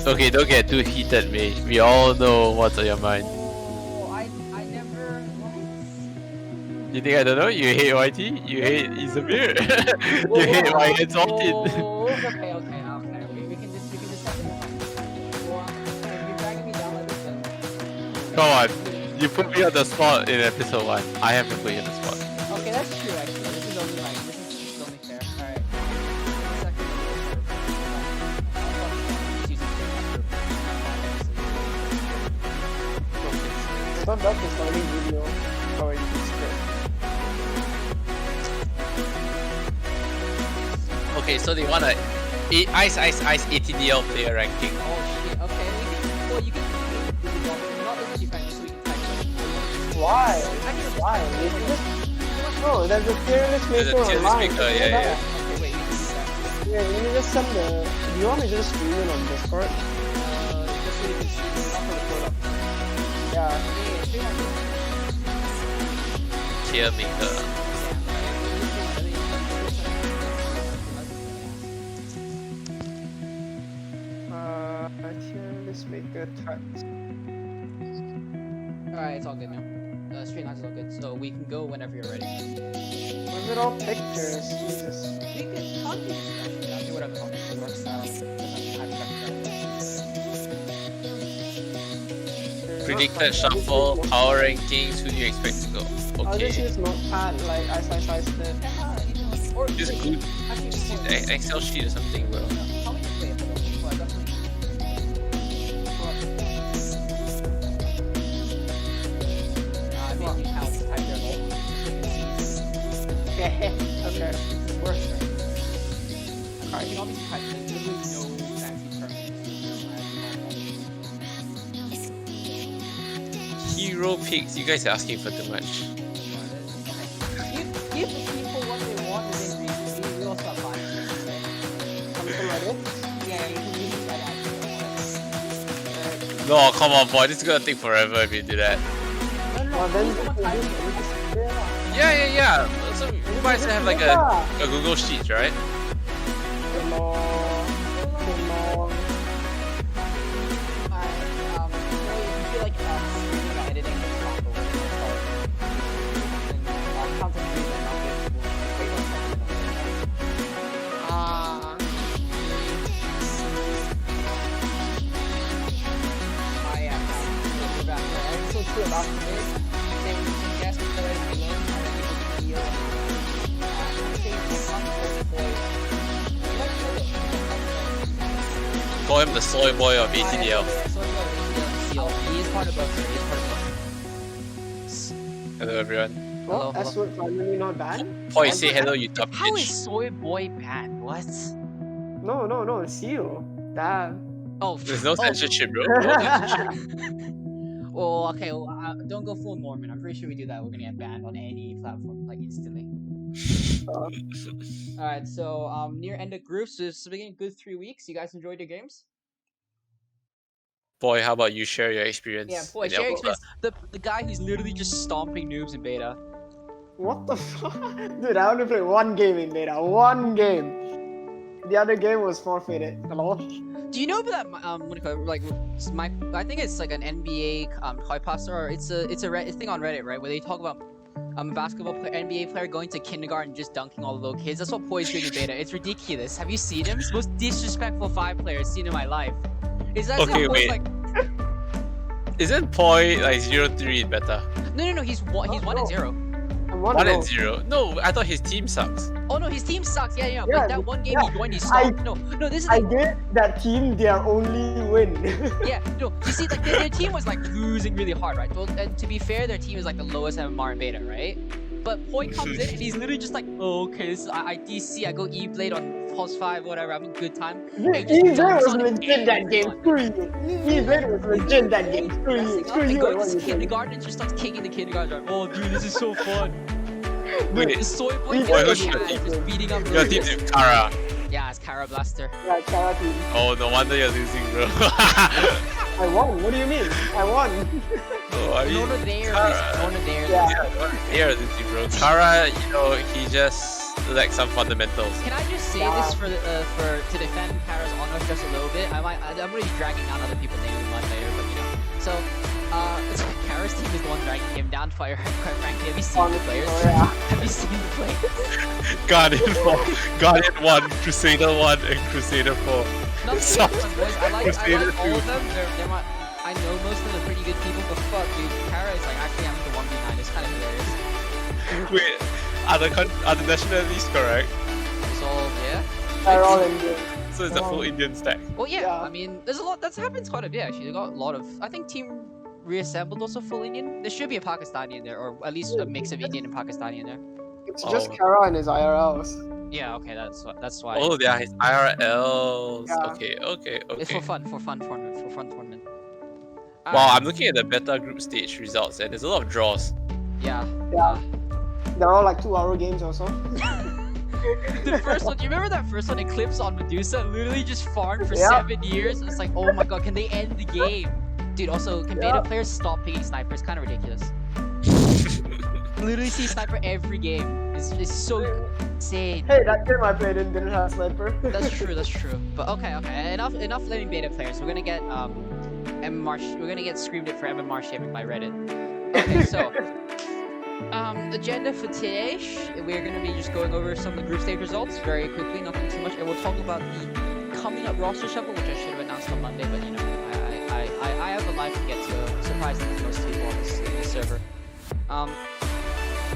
Okay, don't get too heated, mate. We all know what's on your mind. Oh, I never. You think I don't know? You hate YT? You hate Isabir? You hate my hands off it? Okay. We can just have it. Well, if you're dragging me down like this, then. Come on. You put me on the spot in episode 1. I haven't put you on the spot. Okay, that's true actually. This is only like this is only fair. Alright. It's not that the starting video how you can script. Okay, so they want a ice ATDL player ranking. Oh shit, okay. Well, you can not this defense, so we can type it. Why? Why? You can just... No, there's a Tierlist There's a maker Tierlist online. maker, yeah. Okay, wait, you can do that. Yeah, you can just send the... Do you want me to just stream it on Discord? Just so you can see the upper report up. Yeah. Tier maker. Tierlist maker types. Alright, it's all good now. Stream is all good, so we can go whenever you're ready. Why is it all pictures? Jesus. We can talk to you. I'll do whatever works. Predicted shuffle, power rankings, who do you expect to go? I'll just Okay. use Notepad, like ice stuff. Or Just good Excel sheet or something, bro. Okay. Worse. Alright, you can obviously type in literally no fancy terms. Hero picks, you guys are asking for too much. Give the people what they want within reason. We will stop buying things, okay? Something like this. Yeah, you can use that idea. No, come on, boy. This is gonna take forever if you do that. Well, then Yeah. So you might have like a Google Sheet, right? Call him the soy boy of ATDL. He is part of both. Hello, everyone. Well, Hello. that's what finally not bad. Boy, say hello, you tough How is bitch. Soy Boy banned? What? No, seal. Damn. Oh, There's no censorship, bro. No censorship. well, okay. Well, don't go full Norman. I'm pretty sure we do that. We're gonna get banned on any platform, like instantly. All right. So, near end of groups. So it's been a good 3 weeks. You guys enjoyed your games? Boy, how about you share your experience? Yeah, boy. in your Share book, experience. The guy who's literally just stomping noobs in beta. What the fuck? Dude, I only played one game in beta. One game. The other game was forfeited. Hello? Do you know that what do you call it, like my I think it's like an NBA koi pasta, or it's a thing on Reddit, right, where they talk about a basketball player, NBA player going to kindergarten and just dunking all the little kids. That's what Poi's doing in beta. It's ridiculous. Have you seen him? It's the most disrespectful 5 player I've seen in my life. Is that Okay, wait. like Isn't Poi like 0-3 in beta? No, he's 1-0. I'm 1-0? No, I thought his team sucks. Oh no, his team sucks. Yeah, Yeah, but that one game he joined, he I- stopped. No, this is I like, gave that team their only win. yeah, no, you see, like their team was like losing really hard, right? Well, and to be fair, their team is like the lowest MMR in beta, right? But Poi comes in and he's literally just like, oh, okay, this is, I DC, I go E-Blade on pulse 5, whatever, having a good time. E-Blade was legit that game. Screw you. E-Blade was legit that game. Screw you. Screw And you. going What to you this doing? kindergarten and just starts kicking the kindergarten. Oh, dude, this is so fun. Wait, The soy boy Wait, just who's your team? beating up. your team's with Kara. Yeah, it's Kara Blaster. Yeah, Kara team. Oh, no wonder you're losing, bro. I won. What do you mean? I won. Oh, I mean, Nona there, Kara. Nona there. Yeah. Yeah, you're losing, bro. Kara, you know, he just like some fundamentals. Can I just say this for to defend Kara's honor just a little bit? I'm really dragging down other people's names in my later, but you know. So, Kara's team is the one dragging him down. Quite frankly, have you seen the players? Oh, yeah. Have you seen the players? Guardian 1, Crusader 1, and Crusader 4. Not So- boys. I like Crusader all 2. of them. They're my, I know most of them are pretty good people, but fuck, dude, Kara is like actually I'm the 1v9. It's kind of hilarious. Wait, are the nationalities correct? So yeah. They're all Indian. So it's a full Indian stack. Well, yeah, Yeah. I mean, there's a lot that's happened quite a bit actually. They got a lot of, I think team reassembled also full Indian. There should be a Pakistani in there, or at least a mix of Indian and Pakistani in there. It's just Oh. Kara and his IRLs. Yeah, okay, that's why. Oh, they are his IRLs. Yeah. Okay. It's for fun tournament. Wow, I'm looking at the beta group stage results, and there's a lot of draws. Yeah. Yeah. They're all like 2-hour games or so. The first one, do you remember that first one, Eclipse on Medusa? Literally just farmed for Yeah. 7 years. It's like, oh my god, can they end the game? Dude, also, can beta Yeah. players stop picking snipers? Kind of ridiculous. Literally see sniper every game. It's so insane. Hey, that game I played in didn't have sniper. That's true. But okay. Enough blaming beta players. We're gonna get we're gonna get screamed at for MMR shaming by Reddit. Okay, so agenda for today, we're gonna be just going over some of the group stage results very quickly, nothing too much, and we'll talk about the coming up roster shuffle, which I should have announced on Monday, but you know, I have a life to get to, surprisingly most people on this server.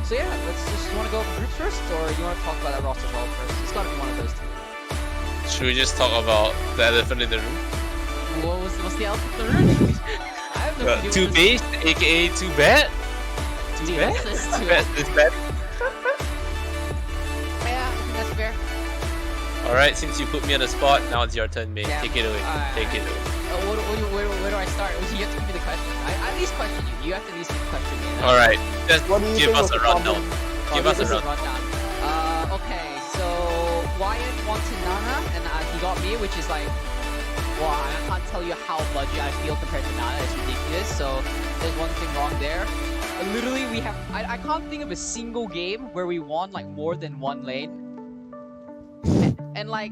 So yeah, let's just want to go over groups first, or you want to talk about that roster shuffle first? It's gotta be one of those two. Should we just talk about the elephant in the room? What's the elephant in the room? I have no idea. Too what base, aka too bad? this- Dude, bad? that's too Bad, this bad? Yeah, I think that's fair. Alright, since you put me on the spot, now it's your turn, mate. Yeah. Take it away. Alright, Take it away. Where do I start? You have to give me the question. I at least question you. You have to at least question me. Alright, just What do you give think us was a the rundown. problem? Give Oh, us a this is rundown. Okay, so Wyatt wanted Nana, and he got me, which is like, well, I can't tell you how budget I feel compared to Nana. It's ridiculous. So there's one thing wrong there. Literally, we have. I can't think of a single game where we won like more than one lane. And like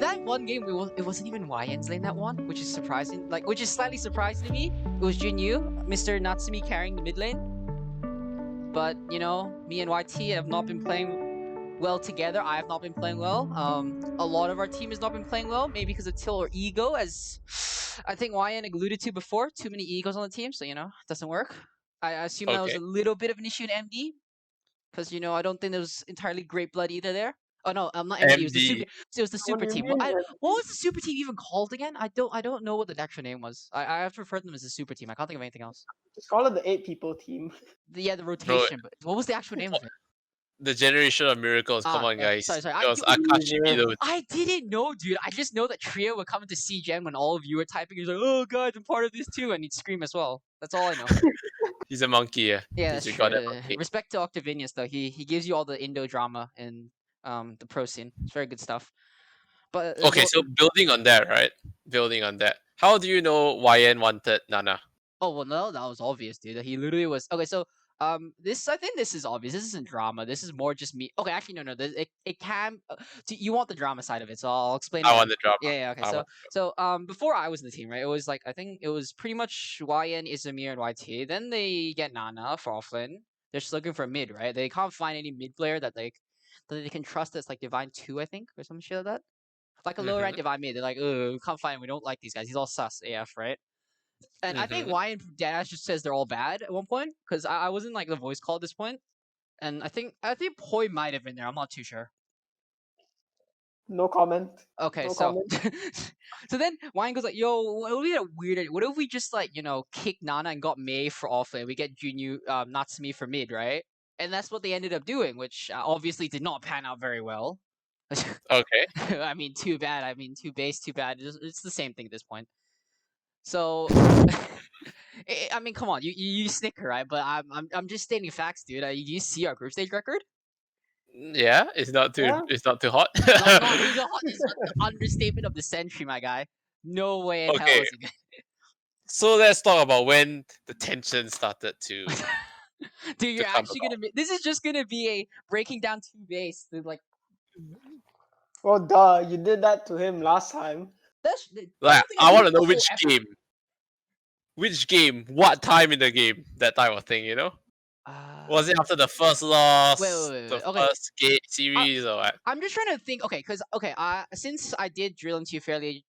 that one game, it wasn't even YN's lane that won, which is surprising. Like, which is slightly surprising to me. It was Jinyu, Mr. Natsumi carrying the mid lane. But you know, me and YT have not been playing well together. I have not been playing well. A lot of our team has not been playing well, maybe because of Till or ego, as I think YN alluded to before. Too many egos on the team, so you know, it doesn't work. I assume that was Okay. a little bit of an issue in MD, because you know, I don't think there was entirely great blood either there. Oh no, not MD. It was the MD. super. It was the super do you team. mean, What man? was the super team even called again? I don't know what the actual name was. I have to refer to them as the super team. I can't think of anything else. Just call it the 8-people team. The rotation. But what was the actual name of it? The generation of miracles. Come on, yeah, guys. sorry. It was Akashi Mido. I didn't know, dude. I just know that Trio would come into CGen when all of you were typing. He's like, "Oh god, I'm part of this too," and he'd scream as well. That's all I know. He's a monkey, yeah. Yeah, He's that's a true. goddamn monkey. Respect to Octavianus though. He gives you all the Indo drama in the pro scene. It's very good stuff. But Okay, so building on that, right? Building on that. How do you know YN wanted Nana? oh well, no, that was obvious, dude. He literally was okay. So this I think this is obvious. This isn't drama. This is more just me. Okay, actually no. It can. You want the drama side of it, so I'll explain. I it. want the drama. Yeah, okay. I So want- before I was in the team, right? It was like I think it was pretty much YN, Izamir, and YT. Then they get Nana for offlane. They're just looking for a mid, right? They can't find any mid player that they can trust that's like Divine 2, I think, or some shit like that. Like a lower rank Divine mid. They're like, we can't find him. We don't like these guys. He's all sus AF, right? And I think YN Deadass just says they're all bad at one point, because I wasn't like the voice call at this point. And I think Poi might have been there. I'm not too sure. No comment. Okay, No so so then Wine goes like, "Yo, what would be a weird idea? What if we just like kick Nana and got Mei for offlane? We get Junyu, Natsumi for mid, right?" And that's what they ended up doing, which obviously did not pan out very well. Okay. I mean, too bad. I mean, too base, too bad. It's the same thing at this point. So, I mean, come on, you snicker, right? But I'm just stating facts, dude. You see our group stage record? Yeah, it's not too Yeah. it's not too hot. It's the understatement of the century, my guy. No way in hell Okay. is it. So let's talk about when the tension started to Dude, you're come actually gonna be. This is just gonna be a breaking down two base. Like Well, duh, you did that to him last time. That's Like, don't think I did want it to know the whole which effort. game. Which game? What time in the game? That type of thing, you know? Was it after the first loss, the Okay. first series, or what? I'm just trying to think. Okay, because since I did drill into you fairly,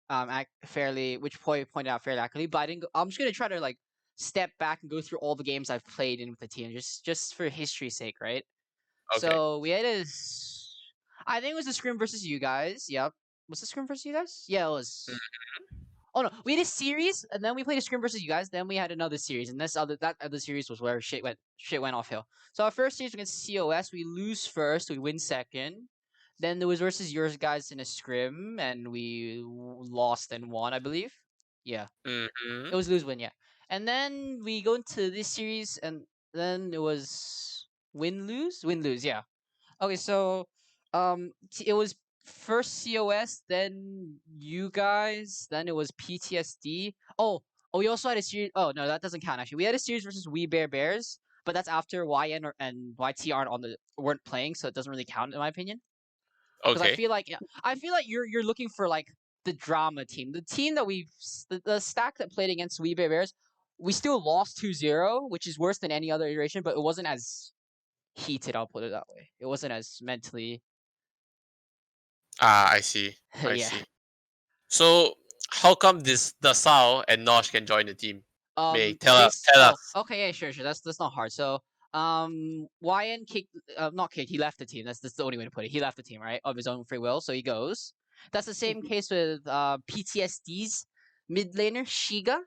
which pointed out fairly accurately, but I didn't. I'm just gonna try to like step back and go through all the games I've played in with the team, just for history's sake, right? Okay. So we had I think it was the scrim versus you guys. Yep. Was the scrim versus you guys? Yeah, it was. Oh no, we had a series, and then we played a scrim versus you guys. Then we had another series, and that other series was where shit went off hill. So our first series against COS, we lose first, we win second. Then there was versus yours guys in a scrim, and we lost and won, I believe. Yeah, Mm-hmm. it was lose win, yeah. And then we go into this series, and then it was win lose, yeah. Okay, so it was first COS, then you guys, then it was PTSD. We also had a series. Oh no, that doesn't count actually. We had a series versus We Bear Bears, but that's after and YT weren't playing, so it doesn't really count in my opinion. Because Okay. I feel like you're looking for like the drama team, the team that the stack that played against We Bear Bears. We still lost 2-0, which is worse than any other iteration, but it wasn't as heated. I'll put it that way. It wasn't as mentally. Ah, I see. I Yeah. see. So, how come the Sao and Nosh can join the team? May tell us. This. Tell Oh, us. okay. Yeah, sure. That's not hard. So, YN kicked. Not kicked. He left the team. That's the only way to put it. He left the team, right, of his own free will. So he goes. That's the same case with PTSD's mid laner Shiga.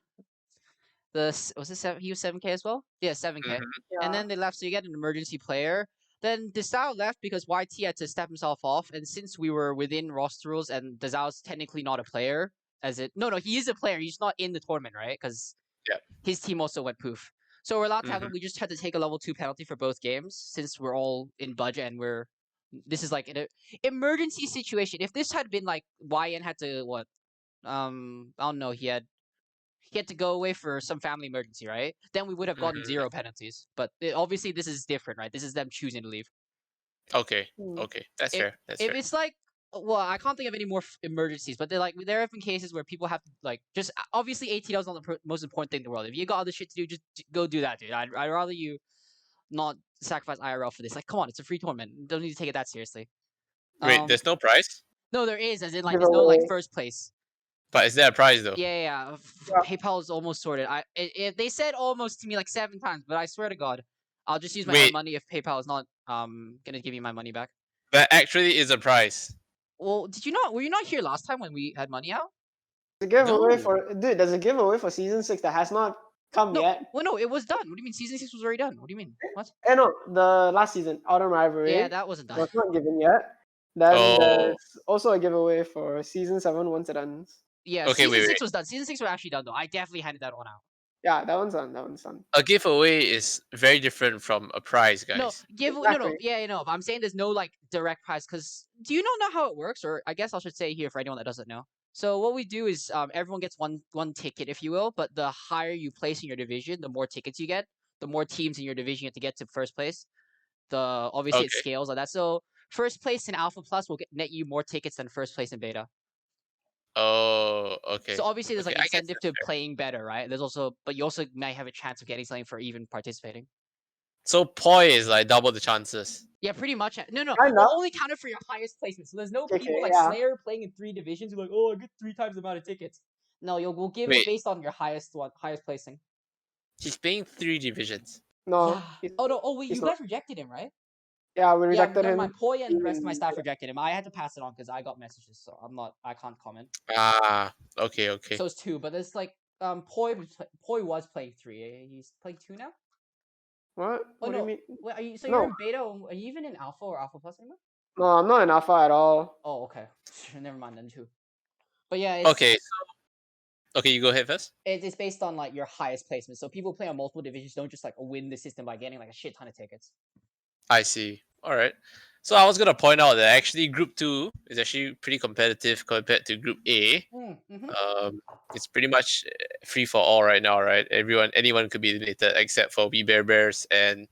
Was it seven? He was 7K as well. Yeah, 7K. Mm-hmm. And Yeah. then they left, so you get an emergency player. Then Desao left because YT had to step himself off, and since we were within roster rules, and Desao's technically not a player, no, he is a player. He's not in the tournament, right? Because Yeah. his team also went poof. So we're allowed to have Mm-hmm. him. We just had to take a level 2 penalty for both games since we're all in budget and this is like an emergency situation. If this had been like YN had to what I don't know, he had to go away for some family emergency, right? Then we would have gotten Mm-hmm. 0 penalties. But obviously, this is different, right? This is them choosing to leave. Okay. Hmm. Okay. That's If fair. That's if fair. it's like, well, I can't think of any more emergencies, but there have been cases where people have to like just obviously ATDL is not the most important thing in the world. If you got other shit to do, just go do that, dude. I'd rather you not sacrifice IRL for this. Like, come on, it's a free tournament. Don't need to take it that seriously. Wait, Um, there's no prize? no, there is, as in like there's no like Giveaway. first place. But is there a prize though? Yeah. Yeah. PayPal is almost sorted. They said almost to me like 7 times, but I swear to God, I'll just use my own Wait, money if PayPal is not gonna give me my money back. that actually is a prize. Well, did you not? Were you not here last time when we had money out? There's a giveaway No. for dude. There's a giveaway for season 6 that has not come No. yet. Well, no, it was done. What do you mean? Season 6 was already done. What do you mean? What? No, the last season, Autumn Rivalry, Yeah, that wasn't done. was not given yet. Then Oh. there's also a giveaway for season 7 once it ends. Yeah, Okay, season wait, 6 wait. was done. Season 6 was actually done though. I definitely handed that one out. Yeah, that one's done. That one's done. A giveaway is very different from a prize, No, guys. no. Exactly. Yeah, no. But I'm saying there's no like direct prize because do you know how it works? Or I guess I should say here for anyone that doesn't know. So what we do is everyone gets one ticket, if you will. But the higher you place in your division, the more tickets you get. The more teams in your division you have to get to first place. Obviously it Okay. scales like that. So first place in Alpha Plus will net you more tickets than first place in Beta. Oh, okay. So obviously there's Okay, like I guess incentive that's to fair. playing better, right? But you also might have a chance of getting something for even participating. So poi is like double the chances. Yeah, pretty much. No. Kinda. It only counted for your highest placement. So there's no people Okay, like yeah. Slayer playing in 3 divisions who are like, oh, I get 3 times the amount of tickets. No, we'll give it Wait, based on your highest placing. he's playing 3 divisions. No. Yeah. Oh no. Oh wait, he's you not. guys rejected him, right? Yeah, we Yeah, rejected never him. mind. Poi and the rest of my in- staff rejected him. I had to pass it on because I got messages, so I can't comment. Ah, okay, okay. So it's 2, but it's like Poi was playing 3. He's playing 2 now. What? Oh What do you no. mean? Wait, you're No. in beta? Are you even in Alpha or Alpha Plus anymore? No, I'm not in alpha at all. Oh, okay. Never mind then too. But yeah, Okay, okay, you go ahead first. it's based on like your highest placement. So people play on multiple divisions don't just like win the system by getting like a shit ton of tickets. I see. All right. So I was gonna point out that actually Group 2 is actually pretty competitive compared to Group A. Mm-hmm. It's pretty much free for all right now, right? Anyone could be eliminated except for We Bear Bears and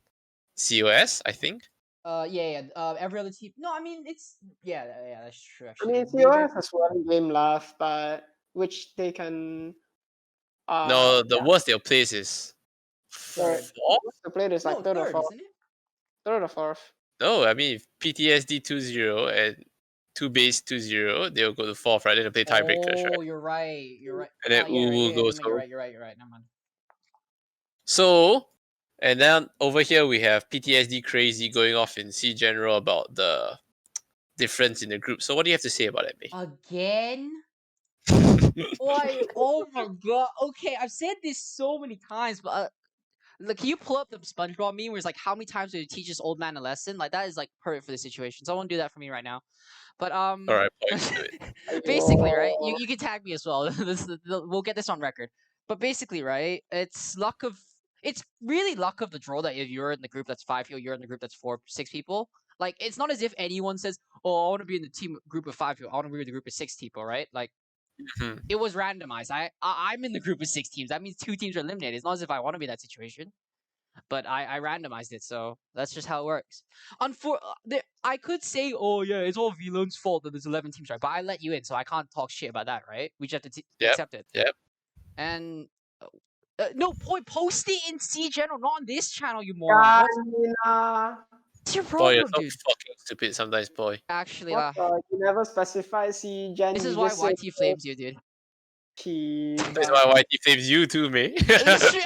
COS, I think. Every other team. No, I mean it's yeah, that's true. I Actually, mean, COS has one game left, but which they can. No, the Yeah, worst they'll place is Third. fourth. the play is like No, third or third, fourth. isn't it? Third or fourth. No, I mean if PTSD 2-0 and 2 base 2-0, they'll go to fourth, right? Then they'll play tiebreakers, Oh, right? you're right. You're right. And then Yeah, Uwu yeah, goes you're home. right. You're right. You're right. Never mind. So, and then over here we have PTSD Crazy going off in C General about the difference in the group. So what do you have to say about that, mate? Again? Like, oh my god. Okay, I've said this so many times, but like, can you pull up the SpongeBob meme where it's like, how many times did you teach this old man a lesson? Like, that is like perfect for the situation. Someone do that for me right now. But Alright, point to it. basically, right? You can tag me as well. We'll get this on record. But basically, right? It's really luck of the draw that if you're in the group that's 5 people, you're in the group that's 6 people. Like, it's not as if anyone says, "Oh, I want to be in the team group of 5 people. I want to be in the group of 6 people," right? Like, Mhm. it was randomized. I'm in the group of 6 teams. That means 2 teams are eliminated. It's not as if I want to be in that situation, but I randomized it, so that's just how it works. I could say, oh yeah, it's all VLone's fault that there's 11 teams, right? But I let you in, so I can't talk shit about that, right? We just have to Yep. accept it. Yep. And no point, post it in C General, not on this channel, you moron. What's your Boy, you're problem, so dude? fucking stupid sometimes, boy. Actually, What the? You never specify CGen. this is you why just say YT flames you, dude. That's why YT flames you too, mate. That's true.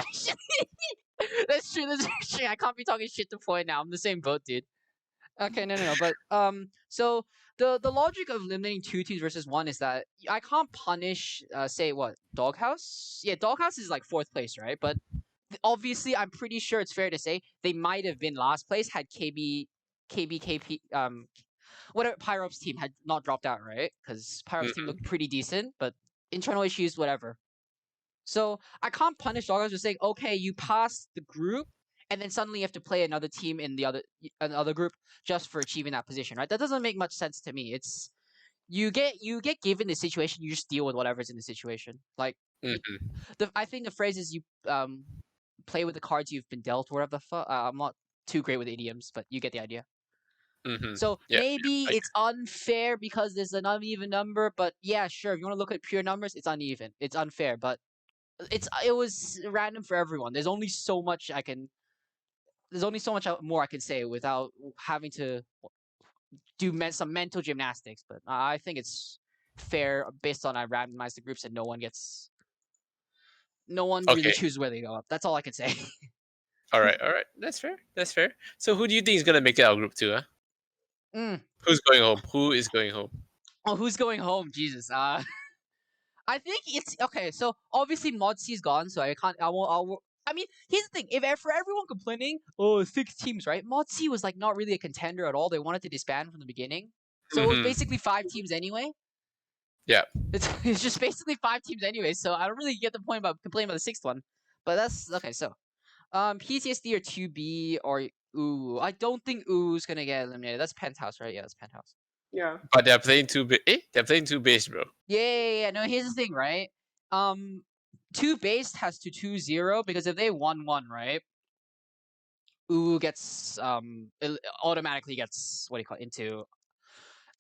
That's true. That's true. I can't be talking shit to Point now. I'm in the same boat, dude. Okay, no. But so the logic of eliminating 2 teams versus 1 is that I can't punish, say what, Doghouse? Yeah, Doghouse is like 4th place, right? But obviously, I'm pretty sure it's fair to say they might have been last place had KP, whatever Pyrope's team had not dropped out, right? Because Pyrope's team looked pretty decent, but internal issues, whatever. So I can't punish Doghouse for saying, okay, you passed the group, and then suddenly you have to play another team in the other group just for achieving that position, right? That doesn't make much sense to me. It's you get given the situation, you just deal with whatever's in the situation. Like I think the phrase is you play with the cards you've been dealt, or whatever the fuck. I'm not too great with idioms, but you get the idea. So Yeah, maybe it's unfair because there's an uneven number, but yeah, sure. If you want to look at pure numbers, it's uneven. It's unfair, but it was random for everyone. There's only so much more I can say without having to do some mental gymnastics. But I think it's fair based on I randomized the groups and no one really Okay. chooses where they go up. That's all I can say. Alright. That's fair. That's fair. So who do you think is gonna make it out of group 2, huh? Who's going home? Who is going home? Oh, who's going home? Jesus. I think it's okay. So obviously Modsy's gone, so I can't. I won't. I mean, here's the thing. If for everyone complaining, oh, 6 teams, right? Modsy was like not really a contender at all. They wanted to disband from the beginning, so it was basically 5 teams anyway. Yeah. It's just basically 5 teams anyway. So I don't really get the point about complaining about the 6th one. But that's okay. So, PTSD or 2B or Ooh. I don't think Ooh's gonna get eliminated. That's Penthouse, right? Yeah, that's Penthouse. Yeah. But they're playing 2 base. They're playing 2 base, bro. Yeah. No, here's the thing, right? 2 based has to 2-0 because if they 1-1, right? Ooh gets automatically gets what do you call it, into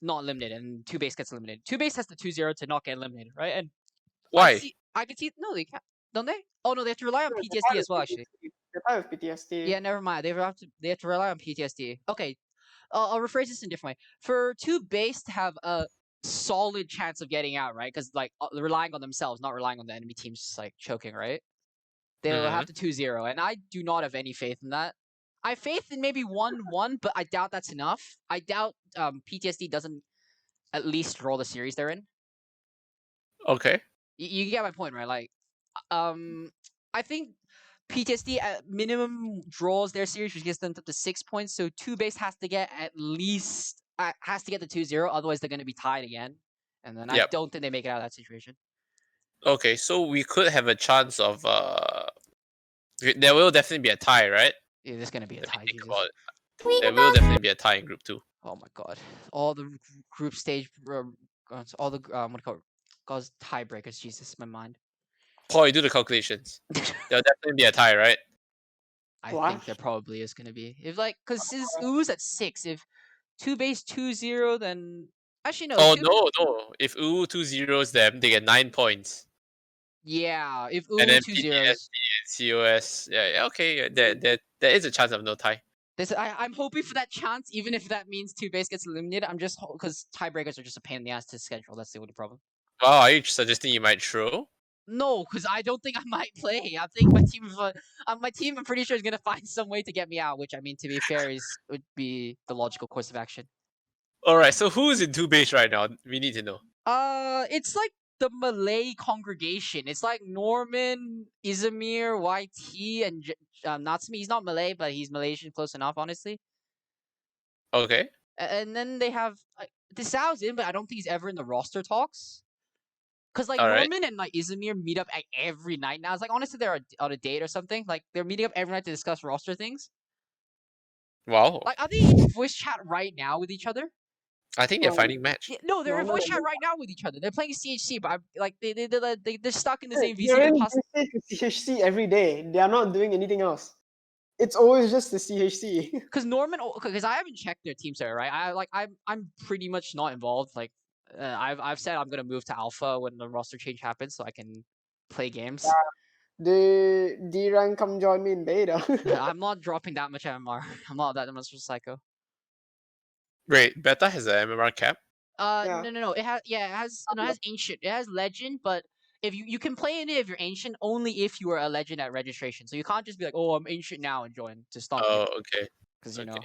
not eliminated, and 2 base gets eliminated. 2 base has the 2-0 to not get eliminated, right? And Why? I can see no, they can't, don't they? Oh no, they have to rely on No, PTSD as well, actually. They're part of PTSD. Yeah, never mind. They have to rely on PTSD. Okay, I'll rephrase this in a different way. For 2 base to have a solid chance of getting out, right? Because like relying on themselves, not relying on the enemy teams like choking, right? They'll have to 2-0, and I do not have any faith in that. I have faith in maybe 1-1, but I doubt that's enough. I doubt PTSD doesn't at least roll the series they're in. Okay. You get my point, right? Like, I think PTSD at minimum draws their series, which gets them up to 6 points. So 2 base has to get at least has to get the 2-0, otherwise they're going to be tied again. And then I don't think they make it out of that situation. Okay, so we could have a chance of there will definitely be a tie, right? Yeah, there's going to be a tie. Think about it. There will definitely be a tie in group 2. Oh my god! All the group stage, all the what do you call it? Cause tiebreakers. Jesus, my mind. Paul, you do the calculations. There'll definitely be a tie, right? I What? think there probably is gonna be. If like, cause his Oo's at 6. If 2 base 2-0, then actually no. Oh two, no. If Uwu 2-0s them, they get 9 points. Yeah, if And Ooh then 2-0s. PTSD and COS. Yeah, okay. There is a chance of no tie. I'm hoping for that chance, even if that means 2 base gets eliminated. I'm just because tiebreakers are just a pain in the ass to schedule. That's the only problem. Wow, are you suggesting you might throw? No, because I don't think I might play. I think my team, my team, I'm pretty sure is gonna find some way to get me out. Which I mean, to be fair, would be the logical course of action. Alright, so who's in 2 base right now? We need to know. It's like the Malay congregation. It's like Norman, Izamir, YT, and Natsumi. He's not Malay, but he's Malaysian close enough, honestly. Okay. And then they have Desau's in, but I don't think he's ever in the roster talks. Cause like Alright. Norman and like Izamir meet up every night now. It's like honestly they're on a date or something. Like they're meeting up every night to discuss roster things. Wow. Like are they in voice chat right now with each other? I think they're fighting match. Yeah, no, they're in Norman voice and chat right now with each other. They're playing CHC, but they're stuck in the same VC. They're in They pass- CHC every day. They are not doing anything else. It's always just the CHC. Because Norman, because I haven't checked their team server, right? I'm pretty much not involved. Like, I've said I'm gonna move to Alpha when the roster change happens, so I can play games. The D-Rank come join me in beta. I'm not dropping that much MMR. I'm not that much of a psycho. Wait, Beta has a MMR cap? Yeah. No. It has ancient. It has legend, but if you can play in it if you're ancient only if you are a legend at registration. So you can't just be like, oh, I'm ancient now and join to stop Oh, it. okay. Because you Okay. know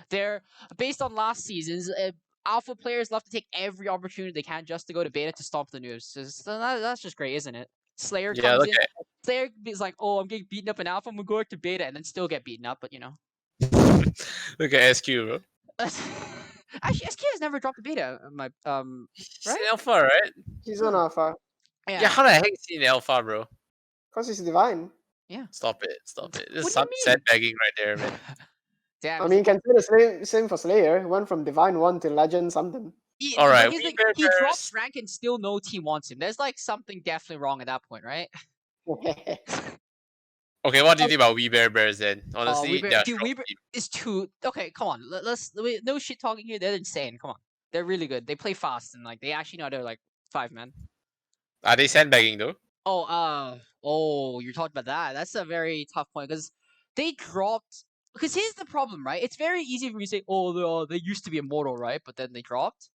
they're based on last season's alpha players love to take every opportunity they can just to go to beta to stomp the news. So that's just great, isn't it? Slayer Yeah, comes look in. Slayer is like, oh, I'm getting beaten up in alpha. I'm gonna go to beta and then still get beaten up. But you know, look at SQ, bro. actually, SK has never dropped a beta. My He's right? in Alpha, right? He's on Alpha. Yeah, how the heck is he in Alpha, bro? Because he's divine. Stop it. This What is do you some mean? sandbagging right there, man. Damn. I mean, you can say the same for Slayer. He went from Divine 1 to Legend something. All right, he's we like, bear he bears. drops rank and still no team wants him. There's like something definitely wrong at that point, right? Okay, what do you think about We Bear Bears then? Honestly, Weeber, they're a dude, strong Weeber team. is too. Okay, come on. No shit talking here. They're insane. Come on, they're really good. They play fast and like they actually know how to like 5-man. Are they sandbagging though? You're talking about that. That's a very tough point because they dropped. Because here's the problem, right? It's very easy for you to say, oh, they used to be immortal, right? But then they dropped.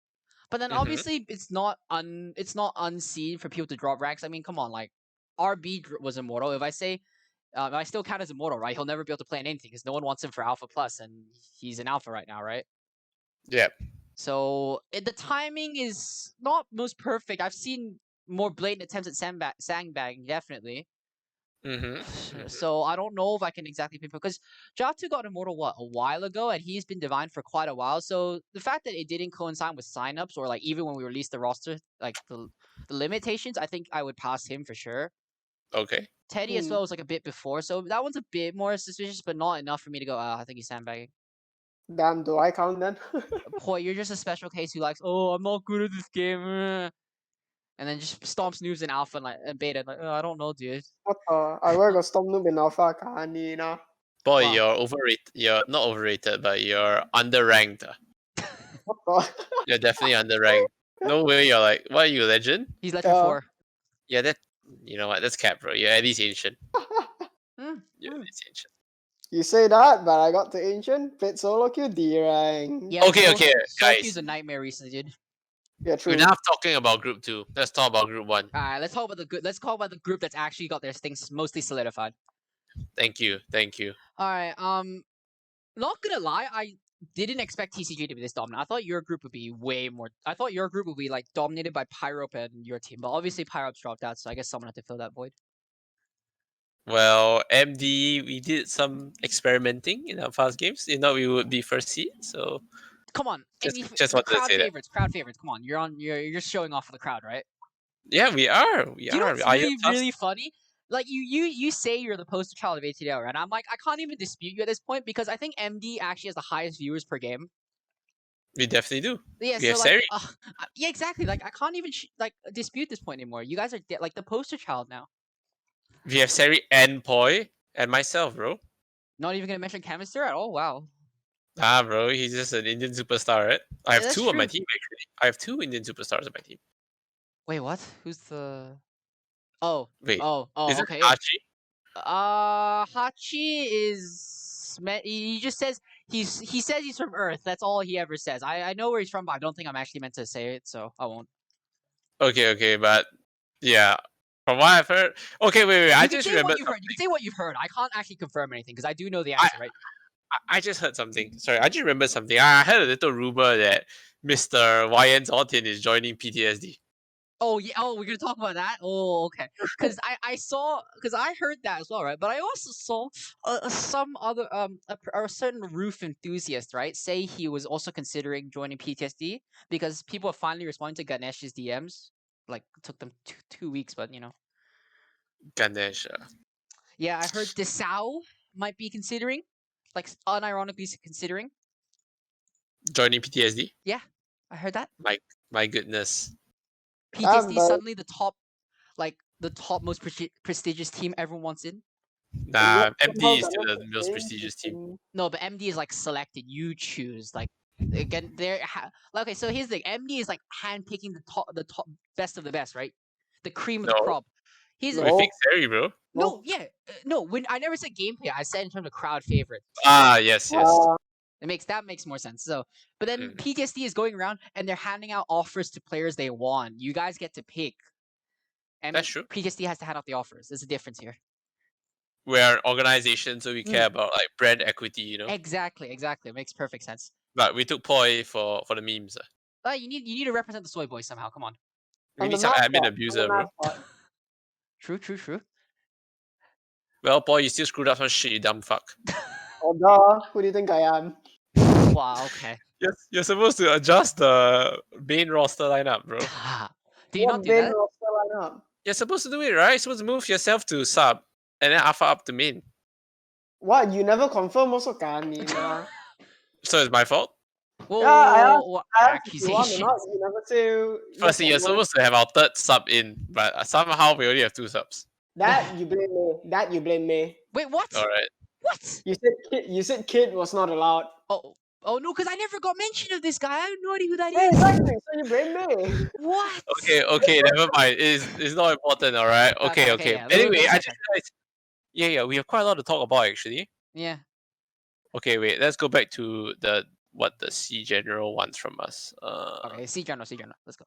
But then Mhm. obviously it's not unseen for people to drop ranks. I mean, come on, like RB was immortal. If I say I still count as immortal, right? He'll never be able to play in anything because no one wants him for Alpha Plus, and he's in Alpha right now, right? Yeah. So the timing is not most perfect. I've seen more blatant attempts at sandbagging, definitely. Mm-hmm. So I don't know if I can exactly pinpoint because Ep2 got immortal a while ago, and he's been divine for quite a while. So the fact that it didn't coincide with signups or like even when we released the roster, like the limitations, I think I would pass him for sure. Okay. Teddy as well was like a bit before, so that one's a bit more suspicious, but not enough for me to go. I think he's sandbagging. Damn, do I count then? Boy, you're just a special case who likes. Oh, I'm not good at this game, and then just stomps noobs in alpha and beta. Like, I don't know, dude. What the? I work a Storm Noob in Alpha, kanina. Boy, Wow. you're overrated. You're not overrated, but you're underranked. What the? You're definitely underranked. No way. You're like, what are you, a legend? He's legend 4. Yeah, that. You know what? That's cap, bro. You're at least ancient. Hmm. You're at least ancient. You say that, but I got to Ancient, played solo queue, D-Rank. Yeah. Okay, Solo guys. queue's a nightmare recently, dude. Yeah, true. Enough talking about Group 2. Let's talk about Group 1. All right, let's talk about the good. Let's talk about the group that's actually got their things mostly solidified. Thank you. All right. Not gonna lie, I didn't expect TCG to be this dominant. I thought your group would be way more. I thought your group would be like dominated by Pyrope and your team, but obviously Pyrope's dropped out, so I guess someone had to fill that void. Well, MD, we did some experimenting in our past games. You know, we would be first seed, so Come on, just wanted to say that. Crowd favorites. Come on, you're showing off for the crowd, right? Yeah, we are. We Do you know are. what's I am really tough. really funny? Like you say you're the poster child of ATDL, right? I'm like I can't even dispute you at this point because I think MD actually has the highest viewers per game. We definitely do. Yeah, We have so Seri. yeah, exactly. Like I can't even dispute this point anymore. You guys are like the poster child now. We have Seri and Poi and myself, bro. Not even gonna mention Chemister at all. Wow. Ah, bro, he's just an Indian superstar, right? I have That's two on my true. team actually. I have two Indian superstars on my team. Wait, what? Who's the? Oh, Wait, oh, is it okay. Hachi? Hachi is. He just says he says he's from Earth. That's all he ever says. I know where he's from, but I don't think I'm actually meant to say it, so I won't. Okay, but yeah, from what I've heard. Okay, wait. You I can just say what remembered you've heard. You can say what you've heard. I can't actually confirm anything because I do know the I- answer, right? I just heard something. Sorry, I just remembered something. I heard a little rumor that Mr. YN Zortian is joining PTSD. Oh yeah. Oh, we're gonna talk about that. Oh, okay. Because I heard that as well, right? But I also saw some other a certain roof enthusiast, right, say he was also considering joining PTSD because people are finally responding to Ganesh's DMs. Like it took them two weeks, but Ganesh. yeah, I heard Desau might be considering, like unironically considering. Joining PTSD. Yeah, I heard that. My goodness. PTSD but- suddenly the top most prestigious team everyone wants in. Nah, Yep, MD somehow is still the Ganesh most saying prestigious he's team. in- No, but MD is like selected. You choose. Like again, okay. So here's the thing. MD is like handpicking the top best of the best, right? The cream of the No. crop. He's No. We fix Harry, bro. no, yeah, no. When I never said gameplay, I said in terms of crowd favorite. Ah, yes. That makes more sense. So, but then Mm. PTSD is going around and they're handing out offers to players they want. You guys get to pick. And That's true. PTSD has to hand out the offers. There's a difference here. We're an organization, so we care about like brand equity, you know. Exactly. It makes perfect sense. But we took Poi for the memes. You need to represent the soy boys somehow. Come on. We On need the some admin mascot, abuser, on the bro. mascot. True. Well, Poi, you still screwed up some shit, you dumb fuck. Oh, duh. Who do you think I am? Wow. Okay. Yes, you're supposed to adjust the main roster lineup, bro. Do you What not do main that? roster lineup? You're supposed to do it, right? You're supposed to move yourself to sub and then alpha up to main. What? You never confirm also can, Nina. So it's my fault. Whoa, Yeah, I whoa, I asked if you want or accusations. not. You never say. yes Firstly, or you're no. supposed to have our third sub in, but somehow we only have two subs. That you blame me. That you blame me. Wait, what? Alright. What? You said kid was not allowed. Oh no, because I never got mention of this guy. I have no idea who that Yeah, is. exactly. So you blame me. What? Okay, never mind. It's not important, alright? Okay. yeah, Anyway, we'll I just check. realized. Yeah, we have quite a lot to talk about actually. Yeah. Okay, wait, let's go back to what the C General wants from us. Okay, C general. Let's go.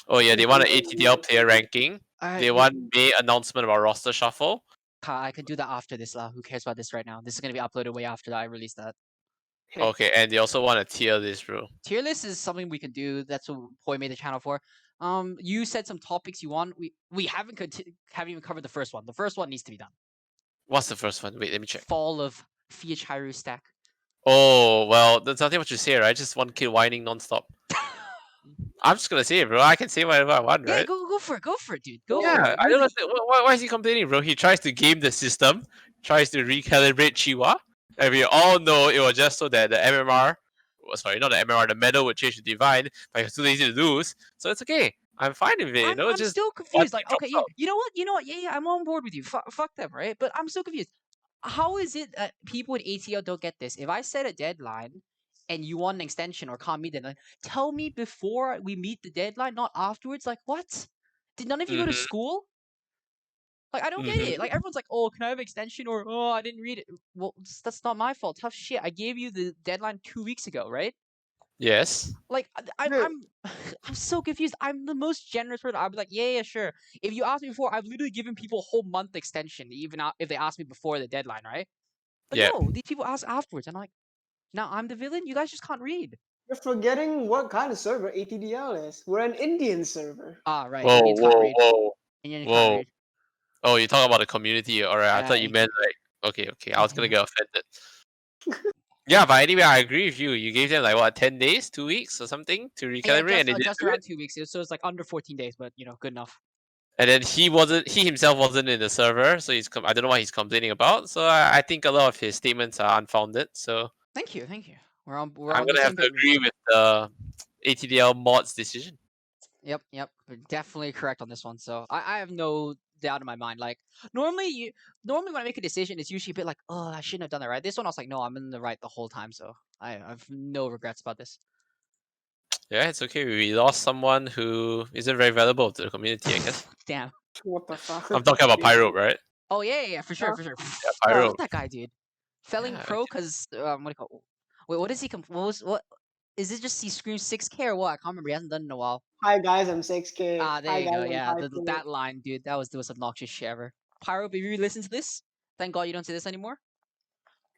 Oh yeah, they want an ATDL player ranking. They want May announcement about roster shuffle. I can do that after this lah. Who cares about this right now? This is gonna be uploaded way after I release that. Okay, and they also want a tier list, bro. Tier list is something we can do. That's what Poi made the channel for. You said some topics you want. We haven't even covered the first one. The first one needs to be done. What's the first one? Wait, let me check. Fall of Fiachiru stack. Oh well, there's nothing much to say, right? Just one kid whining non-stop. I'm just gonna say it, bro. I can say whatever I want, Yeah, right? go for it, dude. Go for Yeah, it. I don't Really. understand. Why is he complaining, bro? He tries to game the system, tries to recalibrate Chiwa, and we all know it was just so that the MMR, sorry, not the MMR, the medal would change to Divine, but he was too lazy to lose. So it's okay. I'm fine with it, you know? I'm Just still confused. Like, drops okay, yeah, out. you know what? Yeah, I'm on board with you. Fuck them, right? But I'm still confused. How is it that people with ATL don't get this? If I set a deadline and you want an extension or can't meet the deadline, tell me before we meet the deadline, not afterwards. Like, what? Did none of you go to Mhm. school? Like, I don't get it. Like, everyone's like, oh, can I have extension? Or, oh, I didn't read it. Well, that's not my fault. Tough shit. I gave you the deadline 2 weeks ago, right? Yes. Like I'm Dude. I'm so confused. I'm the most generous person. I'll be like, yeah, sure. If you asked me before, I've literally given people a whole month extension, even if they asked me before the deadline, right? But Yeah. no, these people ask afterwards. And I'm like, now I'm the villain. You guys just can't read. You're forgetting what kind of server ATDL is. We're an Indian server. Ah, right. Whoa, Indians can't whoa, read. whoa. Indians Whoa. can't read. Oh, you talk about the community, alright. I thought you Yeah. meant like, okay. I was gonna get offended. Yeah, but anyway, I agree with you. You gave them like what, 10 days, 2 weeks or something to recalibrate, and they didn't just do around it. 2 weeks. So it's like under 14 days, but good enough. And then he himself wasn't in the server, so I don't know what he's complaining about. So I think a lot of his statements are unfounded. So Thank you. We're I'm on the gonna have same to page. agree with the ATDL mods decision. Yep. We're definitely correct on this one. So I have no out of my mind. Like normally when I make a decision, it's usually a bit like, oh, I shouldn't have done that, right? This one I was like, no, I'm in the right the whole time, so I've no regrets about this. Yeah, it's okay. We lost someone who isn't very valuable to the community, I guess. Damn. What the fuck? I'm talking about Pyro, right? Oh yeah, for sure, Huh? for sure. Yeah, I Pyro. hate that guy, dude. Felling Yeah, pro because what do you call? Wait, what is he? What is it? Just he screams 6K or what? I can't remember. He hasn't done it in a while. Hi guys, I'm 6K. Ah, there Hi you guys, go. I'm Yeah, 5K. that line, dude. That was the most obnoxious shit ever. Pyro, if you listen to this, thank God you don't say this anymore.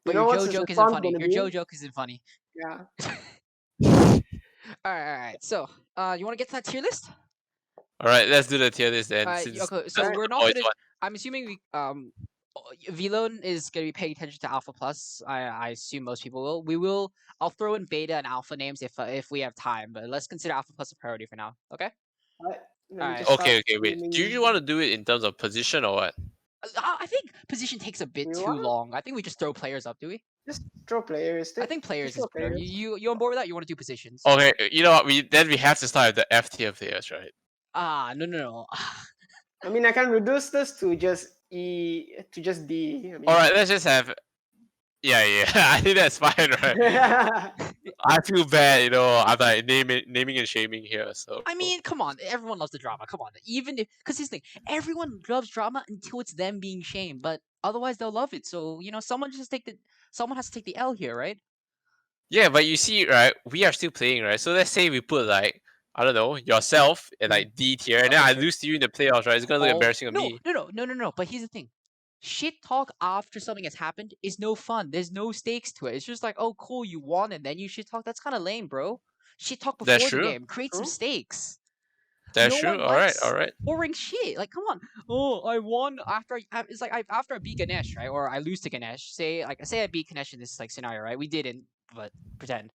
But You know your what's Joe his joke isn't response funny. gonna Your be? Joe joke isn't funny. Yeah. All right. So, you want to get to that tier list? All right, let's do the tier list then. Okay. Since So that's we're the not boys gonna. one. I'm assuming we Vlone is gonna be paying attention to Alpha Plus. I assume most people will. We will. I'll throw in Beta and Alpha names if we have time, but let's consider Alpha Plus a priority for now. Okay. Right. Let me Alright. just start Okay, wait. Do naming- you want to do it in terms of position or what? I think position takes a bit We too wanna- long. I think we just throw players up, do we? Just throw players. I think players throw is better. players. You on board with that? You want to do positions? Okay, you know what? We have to start with the F tier players, right? No. I mean, I can reduce this to just D. I mean, All right, let's just have. Yeah. I think that's fine, right? I feel bad, you know. I'm like naming and shaming here. So I mean, come on. Everyone loves the drama. Come on. Even if, because here's the thing, everyone loves drama until it's them being shamed, but otherwise they'll love it. So someone has to take the L here, right? yeah, but you see, right? We are still playing, right? So let's say we put like I don't know yourself in like D tier, and then I Okay. lose to you in the playoffs, right? It's gonna look embarrassing on no, me. No. But here's the thing. Shit talk after something has happened is no fun. There's no stakes to it. It's just like, oh, cool, you won, and then you shit talk. That's kind of lame, bro. Shit talk That's before the true. game. Create some True. stakes. That's No true. one All right, likes all right. boring shit. Like, come on. Oh, I won after it's like after I beat Ganesh, right? Or I lose to Ganesh. Say I beat Ganesh in this like scenario, right? We didn't, but pretend.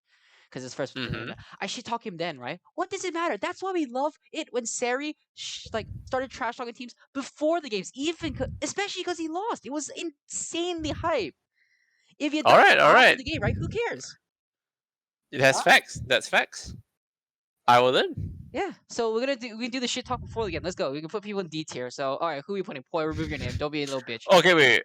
Because it's first. Mhm. I should talk him then, right? What does it matter? That's why we love it when Sari started trash talking teams before the games, especially because he lost. It was insanely hype. If you done it All after right. the game, right? Who cares? It has facts. That's facts. I will then. Yeah. So we can do the shit talk before the game. Let's go. We can put people in D tier. So all right, who are we putting? Poi, remove your name. Don't be a little bitch. Okay, wait.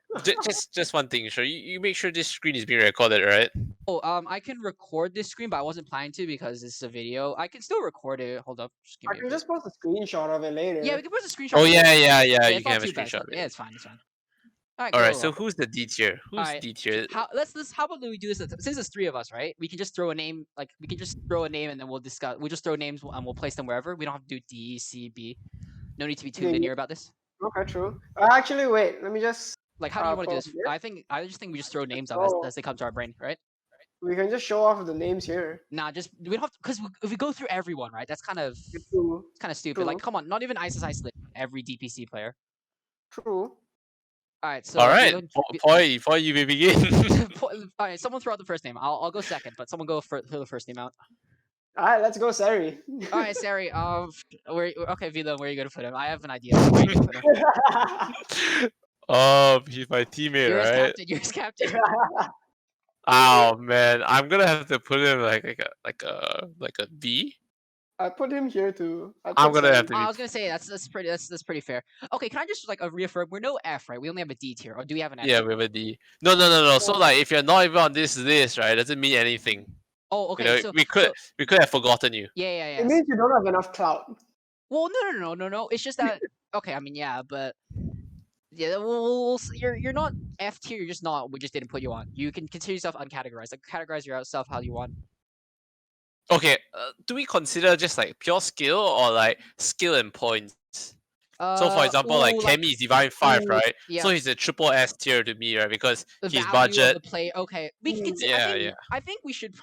Just one thing. So you make sure this screen is being recorded, right? Oh, I can record this screen, but I wasn't planning to because this is a video. I can still record it. Hold up. Just give I me a can bit. just post a screenshot of it later. Yeah, we can post a screenshot. Oh later. yeah. You it's can not have a too bad. screenshot. Yeah, it's fine. It's fine. All right. All right. go. So who's the D tier? Who's Alright, D tier? How about we do this? Since there's three of us, right? We can just throw a name. Like we can just throw a name and then we'll discuss. We'll just throw names and we'll place them wherever. We don't have to do D, C, B. No need to be too Yeah, linear about this. Okay, true. Actually, wait. Let me just. Like, how do you want to do this? probably- I just think we just throw names out Oh. as they come to our brain, right? We can just show off the names here. Nah, just we don't have because if we go through everyone, right? That's kind of True. stupid. True. Like, come on, not even ISIS isolate every DPC player. True. All right, so All right, Vilo- Poi, you may begin. All right, someone throw out the first name. I'll go second, but someone go for the first name out. All right, let's go, Sari. All right, Sari. Okay, Vilo, where are you gonna put him? I have an idea. Where are you gonna put him? Oh, he's my teammate, You're his right? captain. You're his captain. Oh man, I'm gonna have to put him like a B. I put him here too. I'm gonna have to I be. was gonna say that's pretty fair. Okay, can I just reaffirm? We're no F, right? We only have a D tier, or do we have an F? Yeah, we have a D. No. So like, if you're not even on this list, right, doesn't mean anything. Oh, You okay. know, So we could have forgotten you. yeah. It means you don't have enough clout. Well, no. It's just that. Okay, I mean, yeah, but yeah, you're not F tier. You're just not. We just didn't put you on. You can consider yourself uncategorized. Like categorize yourself how you want. Okay, do we consider just like pure skill or like skill and points? So for example, like Kemi is Divine 5, right? Yeah. So he's a triple S tier to me, right? Because The his value budget. of the play. Okay, we can. Yeah. I think we should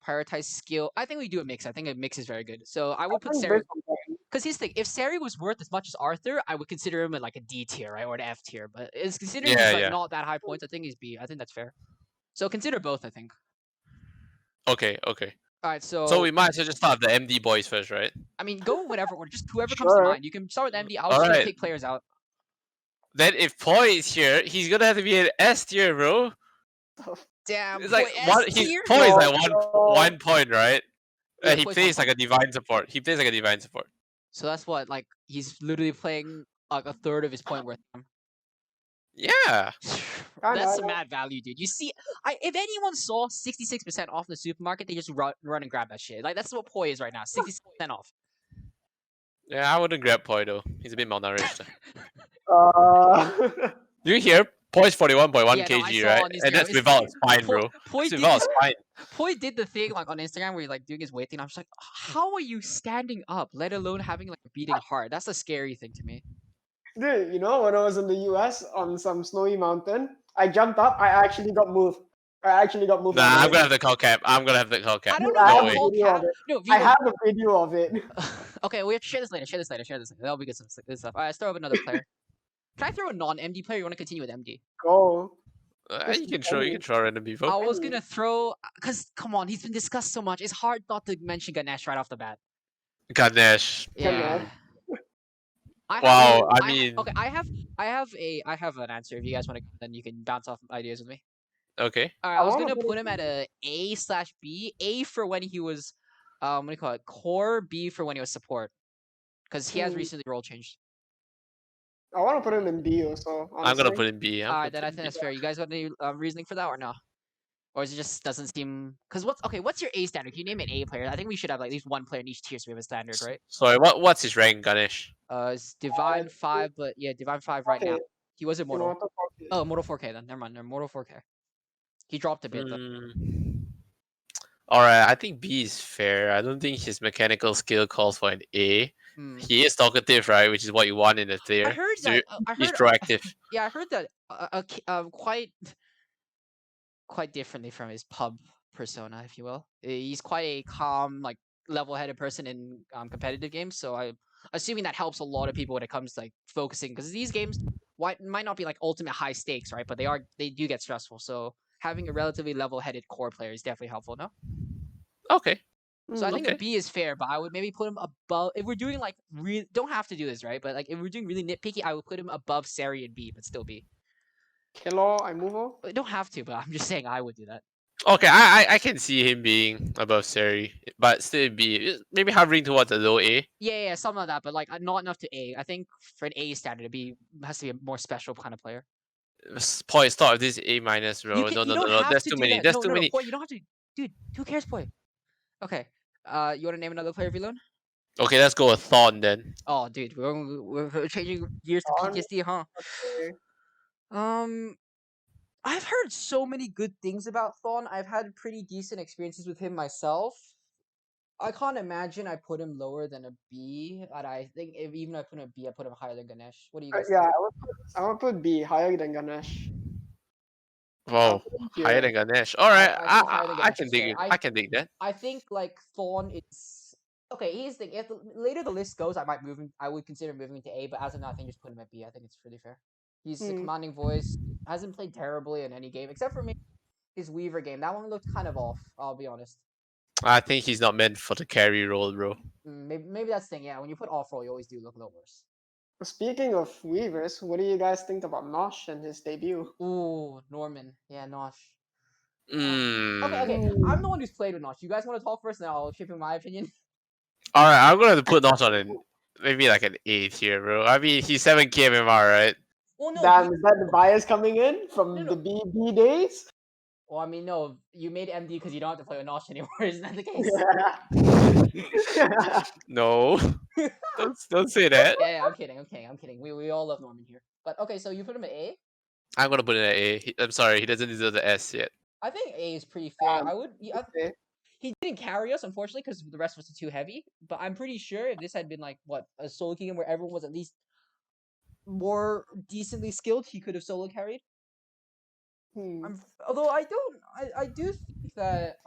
prioritize skill. I think we do a mix. I think a mix is very good. So I would put think Sari. based on that- Because here's the thing: if Sari was worth as much as Arthur, I would consider him at like a D tier, right, or an F tier. But it's considering he's like Yeah. not that high points. I think he's B. I think that's fair. So consider both. I think. Okay. All right. So we might as well just start with the MD boys first, right? I mean, go whatever order. Just whoever comes to Sure. mind. You can start with MD. I'll just Alright. pick players out. Then if Poi is here, he's gonna have to be an S tier, bro. Damn. It's like boy, one. S His tier? Poi is like No. 1 point, right? Yeah, He Poi's plays 1 like a divine support. So that's what he's literally playing like a third of his point worth. Yeah. That's I some know. mad value, dude. You see, if anyone saw 66% off in the supermarket, they just run and grab that shit. Like that's what poi is right now, 66% off. Yeah, I wouldn't grab Poi though. He's a bit malnourished. Do you hear? Poi's 41.1 Yeah, no, I kg, saw right? on And Instagram. that's It's without a spine, Poi, bro. Poi That's did without a this. spine. Poi did the thing like on Instagram where he's like doing his weight thing. I'm just like, how are you standing up, let alone having like a beating heart? That's a scary thing to me. Dude, you know, when I was in the US on some snowy mountain, I jumped up. I actually got moved. I actually got moved Nah, out of I'm the gonna have the call cap. I'm gonna have the call cap. I don't Dude, know I if No have the a way. call video cap. of it. No, I Vito. have a video of it. Okay, we have to share this later. Share this later. Share this later. That'll be good stuff. Alright, let's throw up another player. Can I throw a non-MD player? You want to continue with MD? Go. You can throw random people. I was gonna throw, cause come on, he's been discussed so much. It's hard not to mention Ganesh right off the bat. Ganesh. Yeah. I Wow, have, I mean, okay, I have an answer. If you guys want to, then you can bounce off ideas with me. okay. All right, I was wanna gonna put put it- him at a A/B. A for when he was, what do you call it? Core. B for when he was support, cause he has Hmm. recently role changed. I want to put him in B also. Honestly. I'm gonna put in B. All right, then I think that's fair. You guys got any reasoning for that or no? Or is it just doesn't seem? Cause what's your A standard? Can you name an A player? I think we should have like at least one player in each tier so we have a standard, right? Sorry, what's his rank, Ganesh? It's Divine 5, but yeah, Divine 5 right now. Okay. He was Immortal. Immortal 4K. Oh, Mortal 4K then. Never mind. Mortal 4K. He dropped a bit though. Alright, I think B is fair. I don't think his mechanical skill calls for an A. Hmm. He is talkative, right? Which is what you want in a tier. I heard So that. I he's heard. proactive. Yeah, I heard that. Quite differently from his pub persona, if you will. He's quite a calm, like level-headed person in competitive games. So I'm assuming that helps a lot of people when it comes to like focusing, because these games might not be like ultimate high stakes, right? But they do get stressful. So having a relatively level-headed core player is definitely helpful. No. Okay. So I think a okay. B is fair, but I would maybe put him above. If we're doing like don't have to do this, right? But like if we're doing really nitpicky, I would put him above Sari and B, but still B. Kilo, I move on. Don't have to, but I'm just saying I would do that. Okay, I can see him being above Sari, but still B. Maybe hovering towards a low A. Yeah, something like that, but like not enough to A. I think for an A standard, has to be a more special kind of player. Point stop with this A minus, bro. You No. don't have That's to too do many. that. That's No, too many. Poi, you don't have to. Dude, who cares, Poi? Okay. You want to name another player, Vilon? Okay, let's go with Thorn then. Oh, dude, we're changing gears to Thorn? PTSD, huh? Okay. I've heard so many good things about Thorn. I've had pretty decent experiences with him myself. I can't imagine I put him lower than a B, and I think if even if I put him a B, I put him higher than Ganesh. What do you guys Yeah, think? I would put B higher than Ganesh. Wow, higher than Ganesh. All right, I think higher than I Ganesh can is dig fair. it. I can dig that. I think like Thorn is okay. Here's the thing: if later the list goes, I might move him. I would consider moving him to A, but as of now, I think just put him at B. I think it's pretty fair. He's a commanding voice. Hasn't played terribly in any game except for maybe his Weaver game. That one looked kind of off. I'll be honest. I think he's not meant for the carry role, bro. Maybe that's the thing. Yeah, when you put off roll, you always do look a little worse. Speaking of Weavers, what do you guys think about Nosh and his debut? Ooh, Norman. Yeah, Nosh. Okay. Hmm. I'm the one who's played with Nosh. You guys want to talk first, and I'll chip in my opinion. All right, I'm gonna have to put Notch on an maybe like an 8 here, bro. I mean, he's 7K MMR, right? Well, no. Damn, is that the bias coming in from No. the BB days? Well, I mean, no. You made MD because you don't have to play with Nosh anymore. Isn't that the case? No, don't say that. Yeah, I'm kidding. We all love Norman here. But okay, so you put him at A. I'm gonna put it at A. I'm sorry, he doesn't deserve the S yet. I think A is pretty fair. Okay. He didn't carry us, unfortunately, because the rest was too heavy. But I'm pretty sure if this had been like a solo game where everyone was at least more decently skilled, he could have solo carried. Although I do think that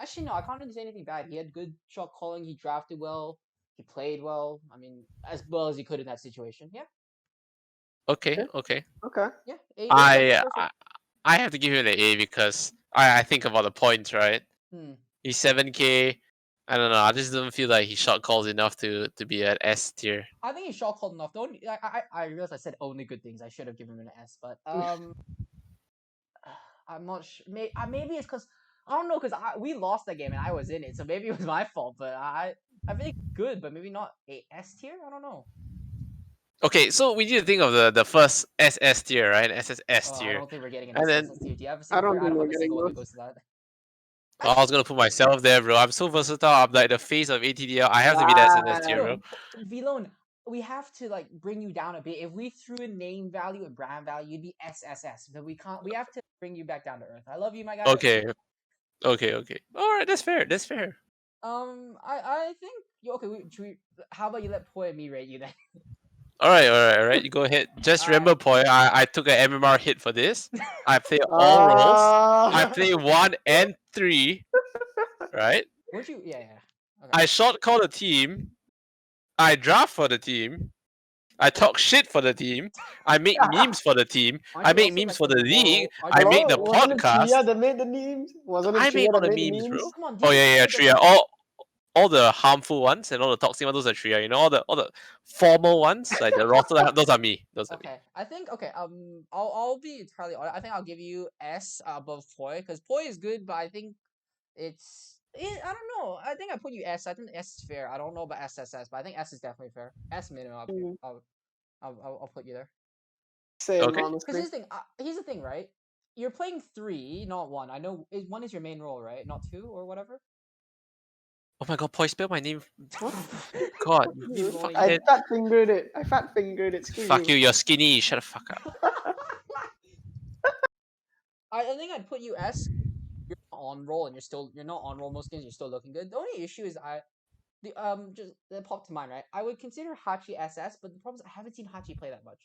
actually no, I can't really say anything bad. He had good shot calling. He drafted well. He played well. I mean, as well as he could in that situation. Yeah. Okay. Yeah. A, I have to give him an A because I think about the points, right? He's 7K. I don't know. I just don't feel like he shot calls enough to be at S tier. I think he shot called enough. The only I realized I said only good things. I should have given him an S, but I'm not sure. Maybe it's because I don't know, because we lost that game and I was in it, so maybe it was my fault. But I think good, but maybe not a S tier. I don't know. Okay, so we need to think of the first SS tier, right? SSS Oh, I tier. don't think we're getting an And then SSS tier. Do you have a I single don't player? I think don't we're have a getting single one that those. goes to that. well, I was gonna put myself there, bro. I'm so versatile. I'm like the face of ATDL. I have to be the SSS tier, bro. Wow. Vlone, we have to like bring you down a bit. If we threw a name value and brand value, you'd be SSS. But we can't. We have to bring you back down to earth. I love you, my guy. Okay, okay. All right, that's fair. That's fair. I think you okay. Should we, how about you let Poi and me rate you then? All right. You go ahead. Just All right. remember, Poi, I took an MMR hit for this. I play all roles. I Ah. play 1 and 3, right? Weren't you? Yeah, yeah. Okay. I short call the team. I draft for the team. I talk shit for the team. I make memes for the team. Aren't I you make also memes like for the the league. aren't I you make also, the Hello, wasn't it Tria podcast. that made the memes? Wasn't it I Tria make all that the made the memes, bro. memes? come on? Oh Didn't you yeah, say that, Tria. All the harmful ones and all the toxic ones, those are Tria. You know, all the formal ones, like the roster, those are me. Those are me. Okay, I think okay. I'll be entirely honest. I think I'll give you S above Poi because Poi is good, but I think I don't know. I think I put you S. I think S is fair. I don't know about SSS, but I think S is definitely fair. S minimum. Mm, I'll put you there. same, Okay. Because honestly. here's the thing, right? You're playing 3, not 1. I know one is your main role, right? Not 2 or whatever. Oh my god, Poi, spell my name. What? God, you Be blowing I fuckhead. fat fingered it. I fat fingered it. Screw Fuck you, you. you're skinny. Shut the fuck up. I think I'd put you S. You're not on roll, and you're not on roll most games. You're still looking good. The only issue is the just that popped to mind, right? I would consider Hachi SS, but the problem is I haven't seen Hachi play that much.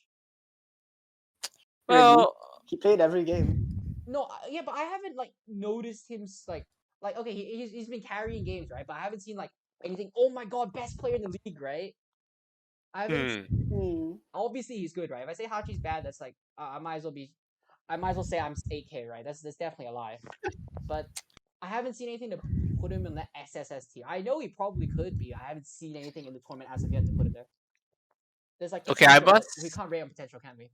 Really? Well, He played every game. No, yeah, but I haven't like noticed him like okay, he's been carrying games, right? But I haven't seen like anything. Oh my god, best player in the league, right? I haven't. Hmm. Obviously, he's good, right? If I say Hachi's bad, that's like I might as well be. I might as well say I'm 8K, right? That's definitely a lie. But I haven't seen anything to put him in the SSS tier. I know he probably could be. I haven't seen anything in the tournament as of yet to put him there. There's like okay, I potential, but we must can't rate on potential, can we?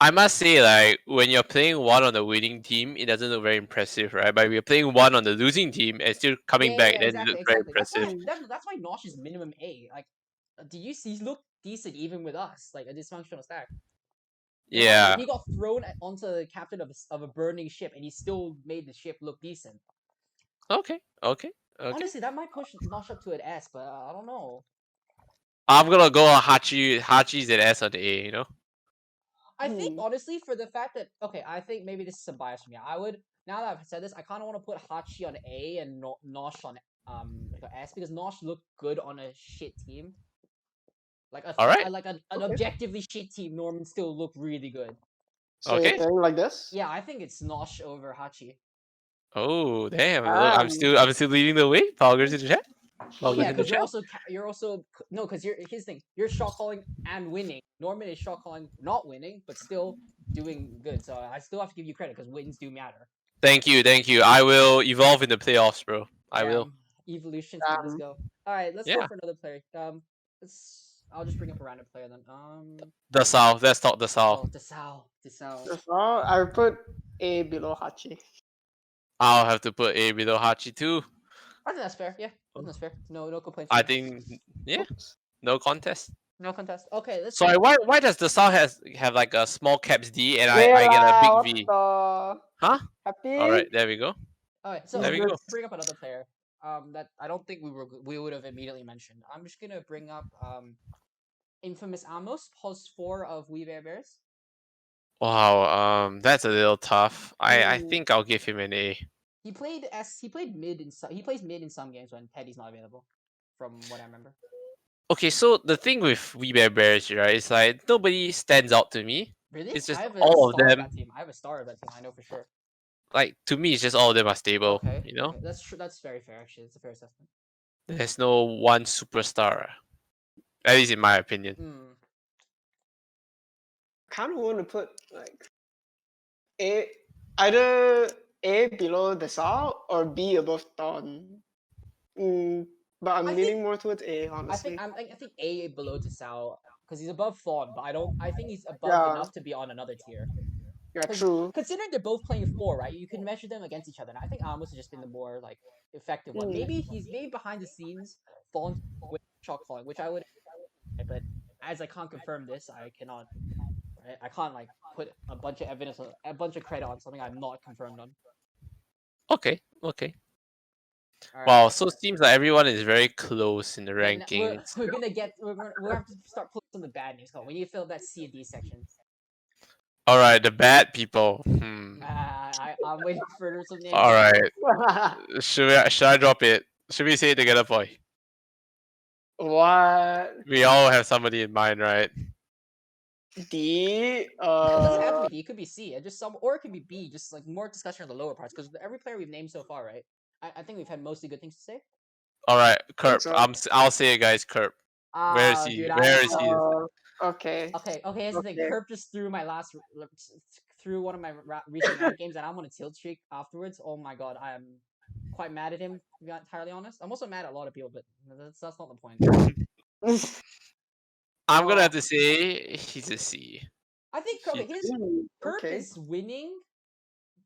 I must say, like, when you're playing one on the winning team, it doesn't look very impressive, right? But if you're playing one on the losing team and still coming back, then it Exactly, looks very exactly. impressive. That's why Nosh is minimum A. Like, do you see? He looked decent even with us, like a dysfunctional stack. Yeah. He got thrown onto the captain of a burning ship, and he still made the ship look decent. Okay. Honestly, that might push Nosh up to an S, but I don't know. I'm gonna go on Hachi's and S on the A, you know? I think Hmm. honestly, for the fact that okay, I think maybe this is some bias from me. I would now that I've said this, I kind of want to put Hachi on A and Nosh on like a S because Nosh looked good on a shit team. Like Alright. an Okay. objectively shit team, Norman still looked really good. So you're Okay. playing like this? Yeah, I think it's Nosh over Hachi. Oh damn. Look, I'm Um, still leading the way. Poggers in the chat. Well, Poggers yeah, in the because chat. you're also no, because here's the thing. You're shot calling and winning. Norman is shot calling, not winning, but still doing good. So I still have to give you credit because wins do matter. Thank you. I will evolve in the playoffs, bro. I will. Evolution team. Let's go. All right, let's go Yeah. for another player. I'll just bring up a random player then. The South. Let's talk the South. Oh, Desau. that's all. I put A below Hachi. I'll have to put A below Hachi too. I think that's fair. Yeah, I think that's fair. No complaints. I Here. think yeah, Oops. no contest. No contest. Okay, let's. Sorry, why does the South have like a small caps D and Wait, I get a big what V? the? Huh? Happy? Alright, there we go. All right, so There we go. let's bring up another player. That I don't think we would have immediately mentioned. I'm just gonna bring up infamous Amos, post 4 of We Bear Bears. Wow, that's a little tough. I Hmm. think I'll give him an A. He played mid in he plays mid in some games when Teddy's not available, from what I remember. Okay, so the thing with We Bear Bears, right, is like nobody stands out to me. Really? It's I just have a all of star of them. that team. I have a star of that team. I know for sure. Like to me, it's just all of them are stable. Okay. You know, Okay. That's true. That's very fair. Actually, it's a fair assessment. there's no one superstar. At least in my opinion. Hmm. Kind of want to put like A, either A below the Sao or B above Dawn. But I'm I leaning think- more towards A, honestly. I think A below Desau because he's above Fawn, but I don't. I think he's above Yeah. enough to be on another tier. Yeah, true. Considering they're both playing 4, right? You can measure them against each other. And I think Amos has just been the more like effective one. Mm. Maybe he's behind the scenes Fawn's with shot calling, which I would. But as I can't confirm this, I cannot. Right? I can't like put a bunch of evidence, a bunch of credit on something I'm not confirmed on. Okay. Okay. All Wow. right. So it seems like everyone is very close in the Then rankings. we're gonna get we're have to start pulling some of the bad news. We need to fill that C and D section. All right, the bad people. I'm waiting for some names. All right. Should I drop it? Should we say it together, boy? What? We all have somebody in mind, right? D? It doesn't have to be D. It could be C. It just some, or it could be B. Just like more discussion on the lower parts, because every player we've named so far, right? I think we've had mostly good things to say. All right, Kerp. so. I'll say it, guys. Kerp. Where is he? Dude, Where is he? Okay. Okay. Here's the thing. Okay. Kerp just threw my through one of my recent ranked games, and I'm on a tilt streak afterwards. Oh my god, I am quite mad at him. To be entirely honest, I'm also mad at a lot of people, but that's not the point. I'm gonna have to say he's a C. I think okay, Kerp Okay. is winning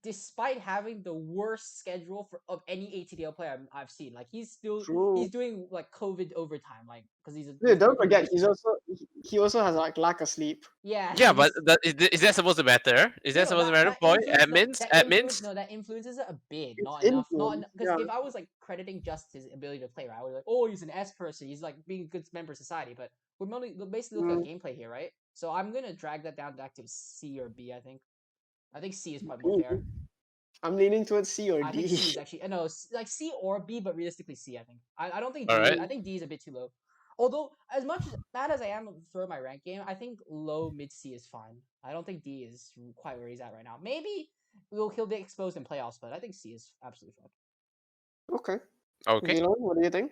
despite having the worst schedule of any ATDL player I've seen. Like he's True. doing like COVID overtime, like because he's Dude, don't working forget university. he also has like lack of sleep. Yeah. Yeah, but is that supposed to matter? Is that supposed to matter, boy? Admins? That influences it a bit, It's not enough. influence, Because yeah. if I was like crediting just his ability to play, right, I was like, oh, he's an S person. He's like being a good member of society. But we're basically looking at gameplay here, right? So I'm gonna drag that down back to C or B. I think C is probably more fair. I'm leaning towards C or I D. think C is actually no, like C or B, but realistically C. I think. I don't think D. Alright. I think D is a bit too low. Although, as much as mad as I am for my rank game, I think low mid C is fine. I don't think D is quite where he's at right now. Maybe he'll be exposed in playoffs, but I think C is absolutely fine. Okay. Okay. Dylan, what do you think?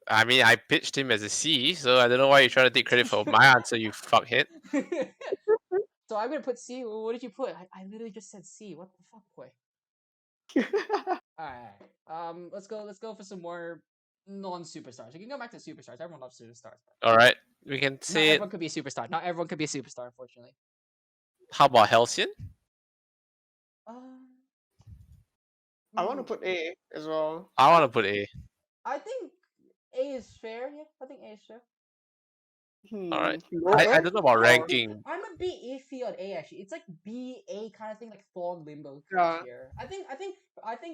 I mean, I pitched him as a C, so I don't know why you're trying to take credit for my answer, you fuckhead. So I'm gonna put C. What did you put? I literally just said C. What the fuck, boy? Alright. Let's go for some more non-superstars. We can go back to superstars. Everyone loves superstars. Alright, we can Not say it. everyone could be a superstar. Not everyone could be a superstar, unfortunately. How about Halcyon? I want to put A as well. I want to put A. I think A is fair. Yeah, I think A is fair. Alright. Lower? I don't know about ranking. I'm a bit iffy on A actually. It's like B A kind of thing, like Thorn Limbo Yeah. here. I think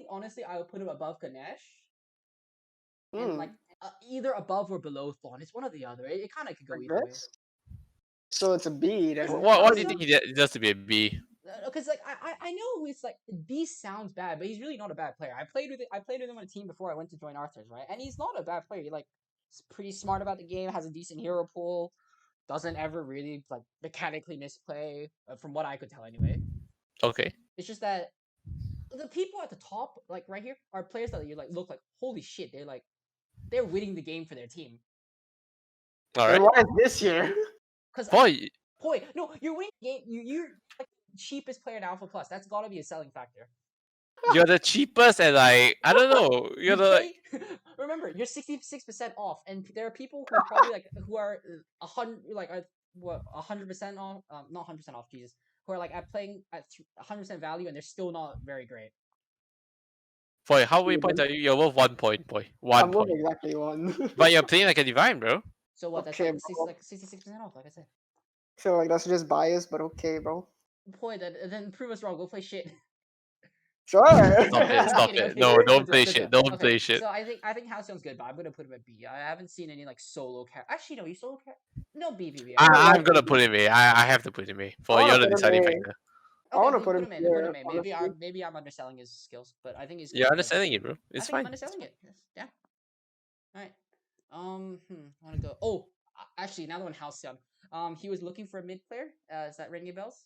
honestly, I would put him above Ganesh, and like either above or below Thorn. It's one or the other. It kind of could go either way. So it's a B. Then. What do you think he does to be a B? Because like I know it's like B sounds bad, but he's really not a bad player. I played with him on a team before I went to join Arthur's, right? And he's not a bad player. He like is pretty smart about the game, has a decent hero pool, doesn't ever really like mechanically misplay, from what I could tell anyway. Okay. It's just that the people at the top, like right here, are players that you like look like holy shit. They're winning the game for their team. Alright. Why is this here? Because Boy, no, you're winning the game. You're like cheapest player in Alpha Plus. That's gotta be a selling factor. you're the cheapest and like I don't know. You're the Remember, you're 66% off, and there are people who are probably like who are 100% off, not 100% off, Jesus, who are like playing at 100% value, and they're still not very great. boy. How many points are you? You're worth 1 point, boy. One I'm worth point. exactly one. But you're playing like a divine, bro. So what? That's Okay, like 66% off, like I said. Feel like that's just bias, but okay, bro. Boy, then prove us wrong. Go play shit. Sure. Stop it. No, don't play shit. Don't play shit. So I think Halcyon's good, but I'm gonna put him at B. I haven't seen any like solo character. Actually, no, he's solo character. No BBB. I'm gonna put him A. I have to put him A. For you're the deciding factor. I want to put him in. here, Maybe I'm underselling his skills, but I think he's. You're underselling it, bro. It's I'm fine. underselling it. Yes. Yeah. All right. I want to go. Oh, actually, another one. Halcyon. He was looking for a mid player. Is that ringing bells?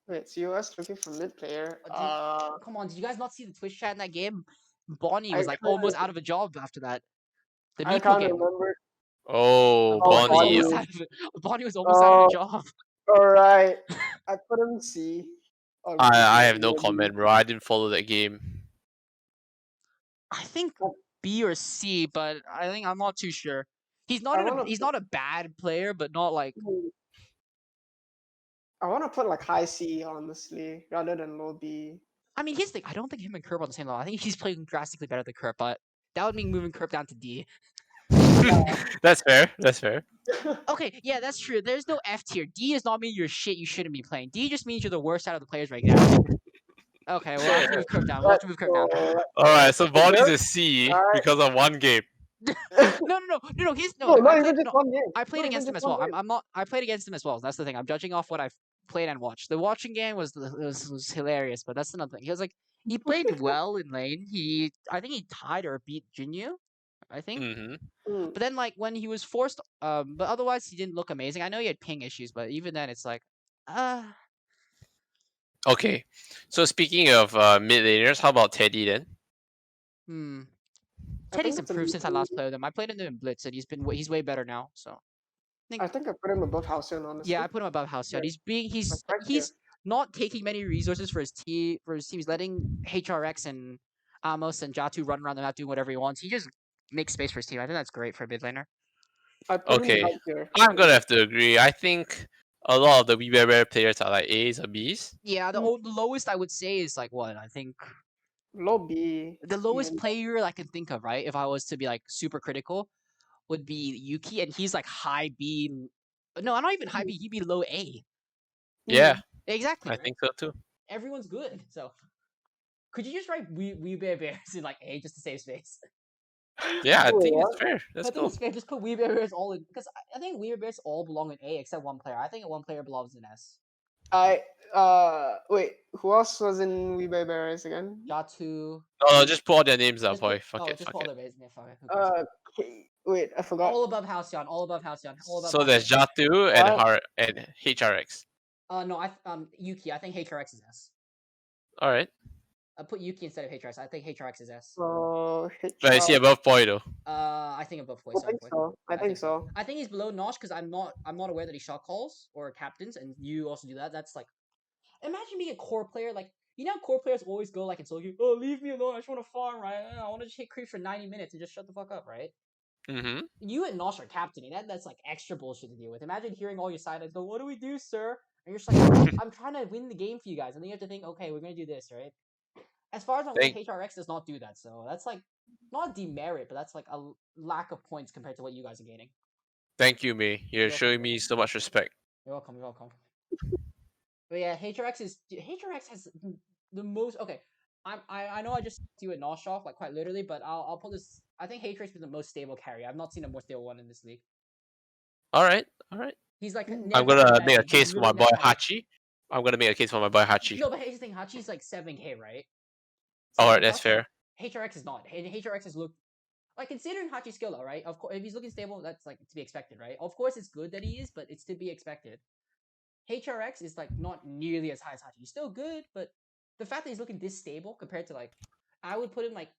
Wait, so you was looking for mid player? Come on, did you guys not see the Twitch chat in that game? Bonnie was like almost out of a job after that. The I Nico can't game. remember. Oh, Bonnie. Bonnie was almost out of a job. Alright. I put him C. I have no comment, bro. I didn't follow that game. I think B or C, but I'm not too sure. He's not a bad player, but not like. I want to put like high C, honestly, rather than low B. I mean, here's the thing. I don't think him and Kerb on the same level. I think he's playing drastically better than Kerb, but that would mean moving Kerb down to D. That's fair. That's fair. Okay, yeah, that's true. There's no F tier. D does not mean you're shit. You shouldn't be playing. D just means you're the worst out of the players right now. Okay, we'll have to move curve down. We'll have to move curve down. All right, so Bonnie's Yep. a C Alright. because of one game. No. He's No, not I even played, just no, one game. I played Not even against him just as well. one game. I'm not. I played against him as well. That's the thing. I'm judging off what I've played and watched. The watching game was hilarious, but that's another thing. He was like he played well in lane. I think he tied or beat Jinyu. I think. Mm-hmm. Mm. But then like when he was forced, but otherwise he didn't look amazing. I know he had ping issues, but even then it's like, Okay, so speaking of mid laners, how about Teddy then? hmm. I Teddy's think it's a improved since I last B. played with him. I played him in Blitz, and he's way better now. So I think I put him above Halcyon, honestly. yeah, I put him above House Shot. Yeah. He's Like right he's not taking many resources for his team. He's letting HRX and Amos and Jatu run around the map doing whatever he wants. He just makes space for his team. I think that's great for a mid laner. I put him Okay, right here. I'm gonna have to agree. I think a lot of the WeBear players are like A's or B's. Yeah, the lowest I would say is like what I think Low B. the lowest even. player I can think of, right? If I was to be like super critical, would be Yuki, and he's like high B. No, not even high B. He'd be low A. Yeah, Exactly. I Right? think so too. Everyone's good. So could you just write we bear bears in like A just to save space? Yeah, I Wait, think what? it's fair. I Let's think go. it's fair. Just put we bear bears all in because I think we bear bears all belong in A except one player. I think one player belongs in S. Wait, who else was in We Buy Bears again? Jatu. Oh, just put all their names up, Just boy. put, Fuck oh, it, just fuck put all it. their base. Yeah, fuck it. Who cares? Wait, I forgot. All above Halcyon. All above Halcyon. All above So there's Halcyon. Jatu and What? and HRX. No, Yuki. I think HRX is S. All right, I put Yuki instead of HRX. I think HRX is S. So but is he above Poi though? I think above Poi. I Sorry, think Poi. so. I think so. I think he's below Nosh because I'm not aware that he shot calls or captains, and you also do that. That's like, imagine being a core player. Like you know, core players always go like in solo queue. Oh, leave me alone. I just want to farm, right? I want to just hit creep for 90 minutes and just shut the fuck up, right? Mm-hmm. You and Nosh are captaining. That's like extra bullshit to deal with. Imagine hearing all your sidelines go, "What do we do, sir?" And you're just like, "I'm trying to win the game for you guys," and then you have to think, "Okay, we're gonna do this, right?" As far as I'm aware, HRX does not do that, so that's like not a demerit, but that's like a lack of points compared to what you guys are gaining. Thank you, May. You're You're showing welcome. me so much respect. You're welcome. You're welcome. But yeah, HRX has the most. Okay, I know I just do it Nosh off like quite literally, but I'll put this. I think HRX is the most stable carry. I've not seen a more stable one in this league. All right, all right. He's like I'm never I'm gonna heavy make a diving. He's case for my literally boy never heavy. Hachi. I'm gonna make a case for my boy Hachi. No, but here's the thing, Hachi's like 7k, right? All right, 7K that's plus? fair. HRX is not. HRX has looked like considering Hachi's skill though, right? Of course, if he's looking stable, that's like to be expected, right? Of course, it's good that he is, but it's to be expected. HRX is like not nearly as high as Hachi. He's still good, but the fact that he's looking this stable compared to like, I would put him like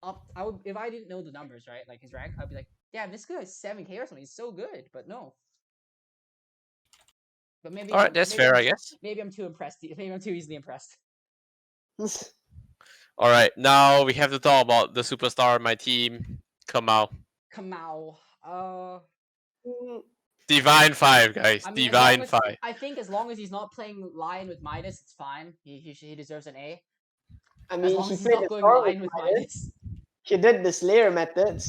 up. I would if I didn't know the numbers, right? Like his rank, I'd be like, damn, this guy is 7k or something. He's so good, but no. But maybe All right, that's fair, I guess. Maybe I'm too impressed. Maybe I'm too easily impressed. All right, now we have to talk about the superstar of my team, Kamau. Kamau. Divine 5, guys. I mean, Divine 5. I think as long as he's not playing Lion with Midas, it's fine. He deserves an A. I As mean, long he as he's played not the going Storm Lion with with Midas. Midas. He did the Slayer method,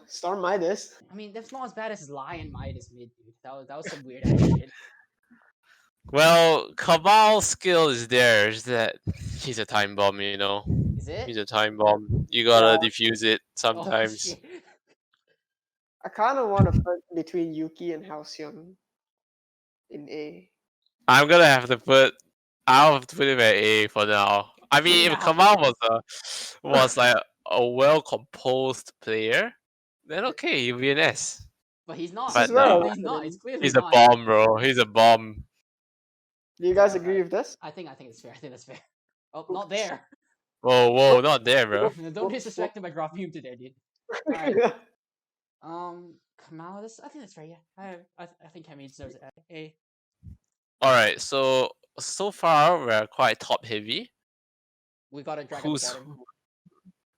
Storm Midas. I mean, that's not as bad as Lion Midas mid, dude. That was some weird ass shit. Well, Kamal's skill is there. Is that he's a time bomb, you know? Is it? He's a time bomb. You gotta Yeah. defuse it Oh, sometimes. shit. I kind of want to put between Yuki and Halcyon in A. I'm gonna have to put. I'll have to put him at A for now. I mean, if now. Kamal was like a well composed player, then okay, he'll be an S. But he's not. But is where I no, want He's not. him. It's clearly he's a not. bomb, bro. He's a bomb. Do you guys agree with this? I think it's fair. I think that's fair. Oh, not there. Whoa, not there, bro. Don't disrespect him by Graf Hume today, dude. Alright. Kamau, I think that's fair. Yeah, I think Kemi deserves an A. All right, so far we're quite top heavy. We got a drag Who's at the bottom.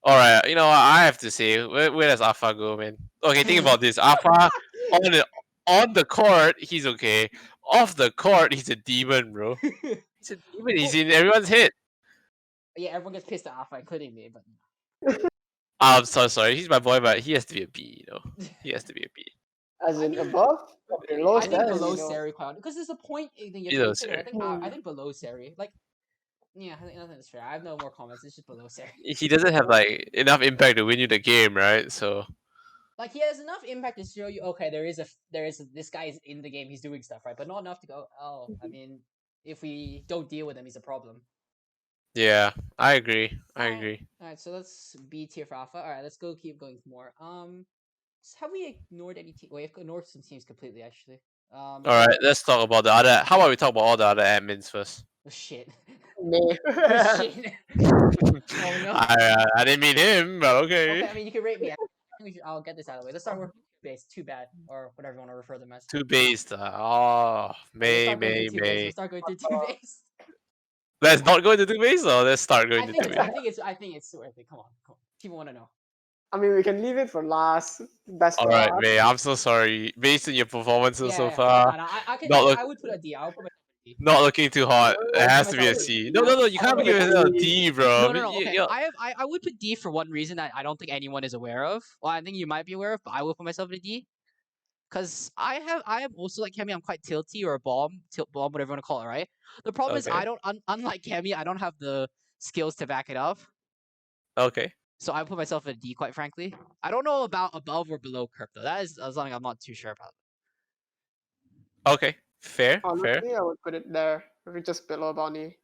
all right? You know what, I have to say, where does Alpha go, man? Okay, think about this. Alpha on the court, he's okay. Off the court, he's a demon, bro. He's a demon. He's in everyone's head. Yeah, everyone gets pissed at Alpha, including me. But I'm so sorry. He's my boy, but he has to be a B. You know, he has to be a B. As I in mean, above or below I think Sari, below you know. Sari Cloud because there's a point thing you have to Below consider. Sari. I think below Sari. Like, yeah, I think that's fair. I have no more comments. It's just below Sari. He doesn't have like enough impact to win you the game, right? So Like he has enough impact to show you, okay, this guy is in the game, he's doing stuff, right? But not enough to go, oh, I mean, if we don't deal with him, he's a problem. yeah, I agree. I Alright. agree. Alright, so let's B tier for Alpha. Alright, let's go keep going more. Have we ignored any team? We've ignored some teams completely, actually. All right, let's talk about the other. How about we talk about all the other admins first? Oh shit. Meh. Oh shit. Oh no. I didn't mean him, but okay. Okay, I mean, you can rate me. I'll get this out of the way. Let's start with base. Too bad, or whatever you want to refer them as. Two based. Oh, Let's May, start going May, through two base. May. Let's start going through two base. Let's not go into two based, or let's start going I to think two it's, based. I think it's worth it. Come on. People want to know. I mean, we can leave it for last. Best All for right, last. May. I'm so sorry. Based on your performances so far, I would put a D. I would put myself a D. not looking too hot. It I'll has put to be a myself a C. D. No. You can't I'll give put a it a D. D, bro. No. Okay. I would put D for one reason that I don't think anyone is aware of. Well, I think you might be aware of, but I will put myself in a D. Cause I am also like Kemi. I'm quite tilty or tilt bomb, whatever you want to call it, right? The problem is Okay. I don't unlike Kemi, I don't have the skills to back it up. Okay. So I put myself in a D, quite frankly. I don't know about above or below Kirk though. That is something I'm not too sure about. Okay. Fair. Honestly, I would put it there. Maybe just below Bonnie.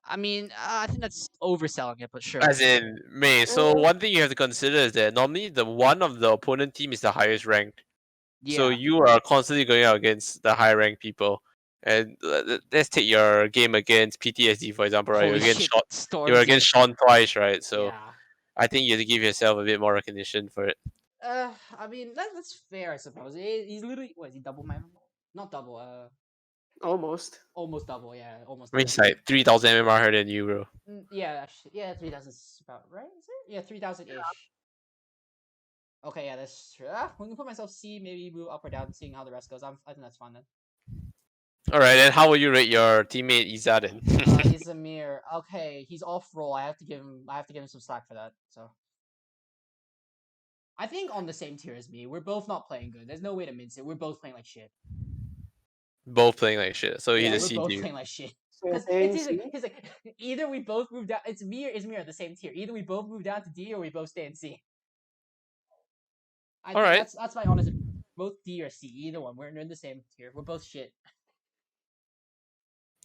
I mean, I think that's overselling it, but sure. As in May. So one thing you have to consider is that normally the one of the opponent team is the highest ranked. Yeah. So you are constantly going out against the high ranked people. And let's take your game against PTSD for example, right? Holy You're against shit, Sean, you're against Sean twice, right? So yeah. I think you have to give yourself a bit more recognition for it. I mean that's fair, I suppose. He's literally what is he double my not double, Almost. almost double, yeah, almost. I mean, it's like 3,000 MMR higher than you, bro. Yeah, actually, yeah, 3,000 is about right, is it? Yeah, 3,000 ish. Okay, yeah, that's true. We can put myself C, maybe move up or down, seeing how the rest goes. I think that's fine then. All right, and how will you rate your teammate Iza then? Izamir. Okay, he's off roll. I have to give him some slack for that. So I think on the same tier as me. We're both not playing good. There's no way to mince it. We're both playing like shit. Both playing like shit. So Yeah, he's a we're C both tier. playing like shit. So you're Because saying it's like either we both move down. It's me or Izmir at the same tier. Either we both move down to D or we both stay in C. I think Alright. that's my honest. Both D or C, either one. We're in the same tier. We're both shit.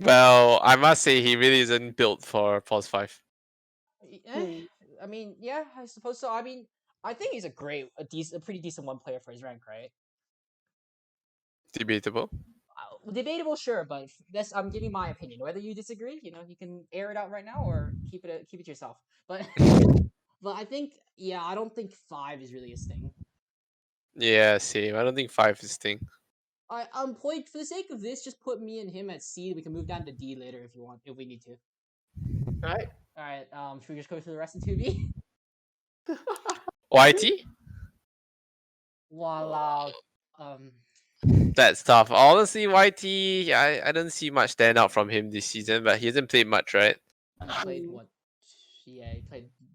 Well, I must say he really isn't built for Pulse 5. I mean, yeah, I suppose so. I mean, I think he's a pretty decent one player for his rank, right? Debatable. Debatable, sure, but I'm giving my opinion. Whether you disagree, you can air it out right now or keep it to yourself. But but I think I don't think 5 is really his thing. Yeah, same. I don't think 5 is thing. Point for the sake of this, just put me and him at C. We can move down to D later if you want, if we need to. Alright. All right. Should we just go through the rest of 2B? YT? Voila. That's tough. Honestly, YT, I don't see much stand out from him this season, but he hasn't played much, right? He played what? Yeah,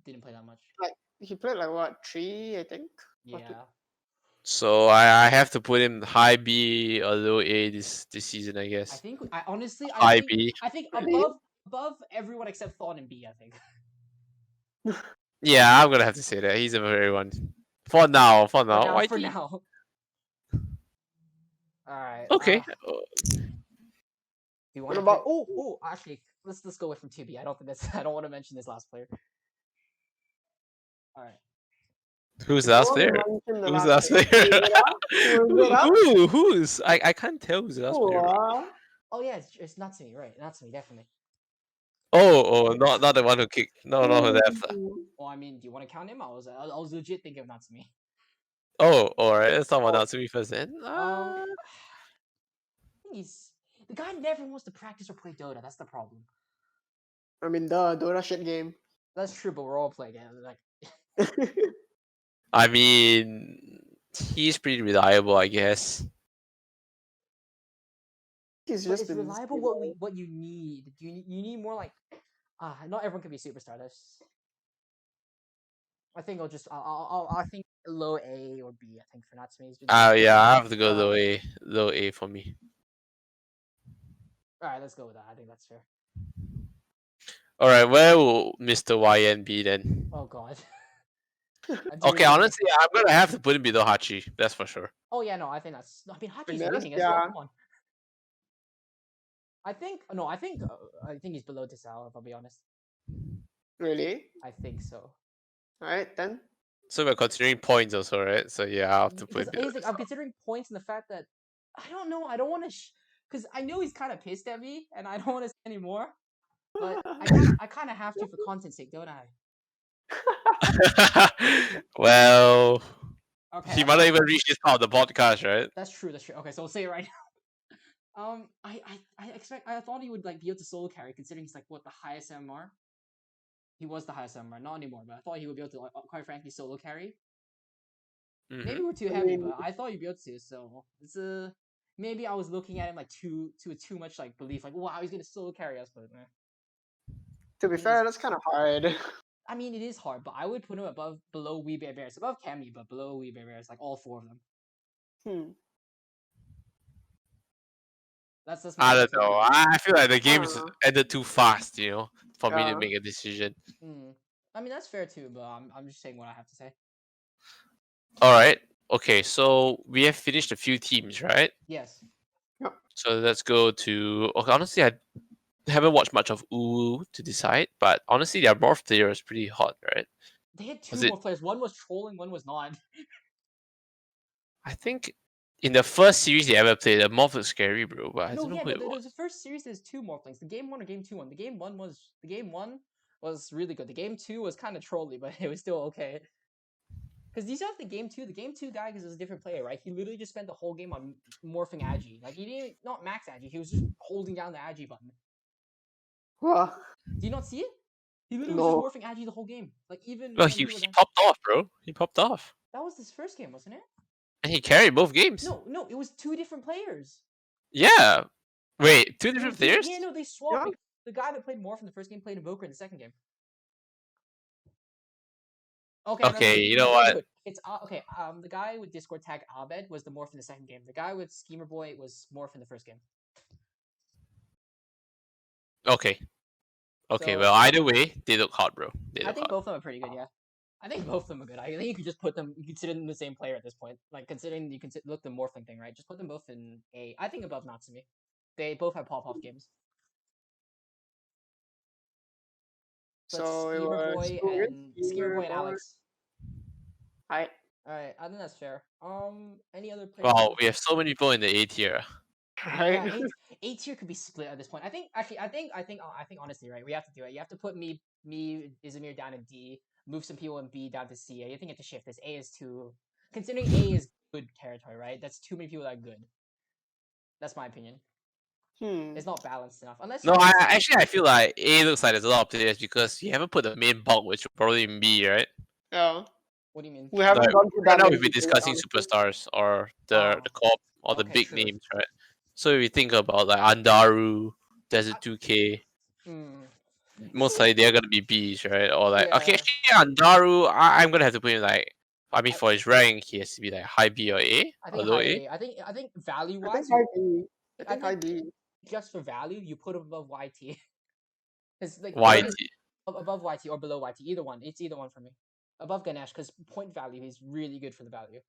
didn't play that much. He played like what, 3, I think? Or Yeah. So I have to put him high B or low A this season, I guess. I think I honestly High B. I think Really? above everyone except Thorn and B, I think. Yeah, I'm gonna have to say that. He's a very one. For now. For YT. now. Alright. Okay. Do you want What to about- actually let's go with from 2B. I don't want to mention this last player. Alright. Who's the last player? Who's the last player? Who's? I can't tell who's the last player. Oh yeah, it's Natsumi, right? Natsumi, definitely. Oh, not the one who kicked. No, not who left. Well, I mean, do you want to count him? I was legit thinking of Natsumi. Oh, alright. Let's talk about Natsumi first then. The guy never wants to practice or play Dota. That's the problem. I mean, the Dota shit game. That's true, but we're all playing it. Like, I mean, he's pretty reliable, I guess. He's but just it's been reliable. What you need? You need more like not everyone can be a superstar. That's I think I'll just I think low A or B. I think for Natsume. Yeah, I have to go Yeah. low A for me. All right, let's go with that. I think that's fair. All right, where will Mr. YN be then? Oh god. Okay, honestly, I'm gonna have to put him below Hachi. That's for sure. Oh yeah, no, I think that's. I mean, Hachi's Yes, winning as well. yeah. Come on. I think no. I think he's below Desao. If I'll be honest. Really? I think so. All right then. So we're considering points also, right? So yeah, I have to put Because him below. here's the thing, I'm considering points in the fact that I don't know. I don't want to. Because I know he's kind of pissed at me, and I don't want to say anymore. But I kind of have to for content's sake, don't I? Well, Okay. he might not even reach this part of the podcast, right? That's true. That's true. Okay, so we'll say it right now. I thought he would like be able to solo carry, considering he's like what the highest MMR. He was the highest MMR, not anymore, but I thought he would be able to, like, quite frankly, solo carry. Maybe we're too I heavy, mean- but I thought he'd be able to. So it's maybe I was looking at him like too much like belief, like wow, he's gonna solo carry us, but To be fair, that's kind of hard. I mean, it is hard, but I would put him below Wee Bear Bears, above Cammy, but below Wee Bear Bears, like all four of them. Hmm. That's my I don't opinion. know. I feel like the game's Uh. ended too fast, you know, for me to Yeah. make a decision. I mean, that's fair too, but I'm just saying what I have to say. All right. Okay, so we have finished a few teams, right? Yes. So let's go to. Okay, honestly, I haven't watched much of Uwu to decide, but honestly, their morph player is pretty hot, right? They had two Was it- more players. One was trolling, one was not. I think in the first series they ever played, the morph was scary, bro. But I No, don't know yeah, who no, it was. the first series there's two morphlings. The game one or game two one. The game one was really good. The game two was kind of trolly, but it was still okay. Because these are the game two. The game two guy is a different player, right? He literally just spent the whole game on morphing Agi. Like he didn't not max Agi. He was just holding down the Agi button. Wow. Do you not see it? He literally No. was just morphing Agi the whole game. Like even No, when he was popped off, bro. He popped off, that was his first game, wasn't it? and he carried both games. No, it was two different players. Yeah. Wait, two different They- players? Yeah, no, they swapped. Yeah. Because the guy that played Morph in the first game played Invoker in the second game. Okay, Okay, you know that's what? good. It's okay. The guy with Discord tag Abed was the Morph in the second game. The guy with Schemer Boy was Morph in the first game. Okay. Okay, So, well, either way, they look hot, bro. They I look think hot. both of them are pretty good. Yeah, I think both of them are good. I think you could just put them. You consider them the same player at this point. Like considering you can look the morphing thing, right? Just put them both in A. I think above Natsumi. They both have pop-off games. But So it Schemer was Boy Scoot, and Schemer Boy and Boy. Alex. I Alright, I think that's fair. Any other players? Wow, we have so many people in the A tier. Yeah, right. A tier could be split at this point. I think honestly, right? We have to do it. You have to put me, Izmir down in D, move some people in B down to C. I think you have to shift this. A is too, considering A is good territory, right? That's too many people that are good. That's my opinion. It's not balanced enough. Unless No, you I want to- actually I feel like A looks like there's a lot of players because you haven't put the main bulk, which will probably be B, right? Yeah. What do you mean? We haven't Like, gone through right that now many we've been people, discussing honestly. superstars or the Oh, corp or the okay, big true. names, right? So if we think about like Andaru, Desert 2K, most likely they're gonna be Bs, right? Or like okay, Yeah. actually Andaru, I'm gonna have to put him like I mean for his rank he has to be like high B or A I or think low high A. A. I think value I wise, think high B. I think high think B. just for value, you put him above YT. It's like YT. above YT or below YT, either one. It's either one for me. Above Ganesh, because point value, he's really good for the value.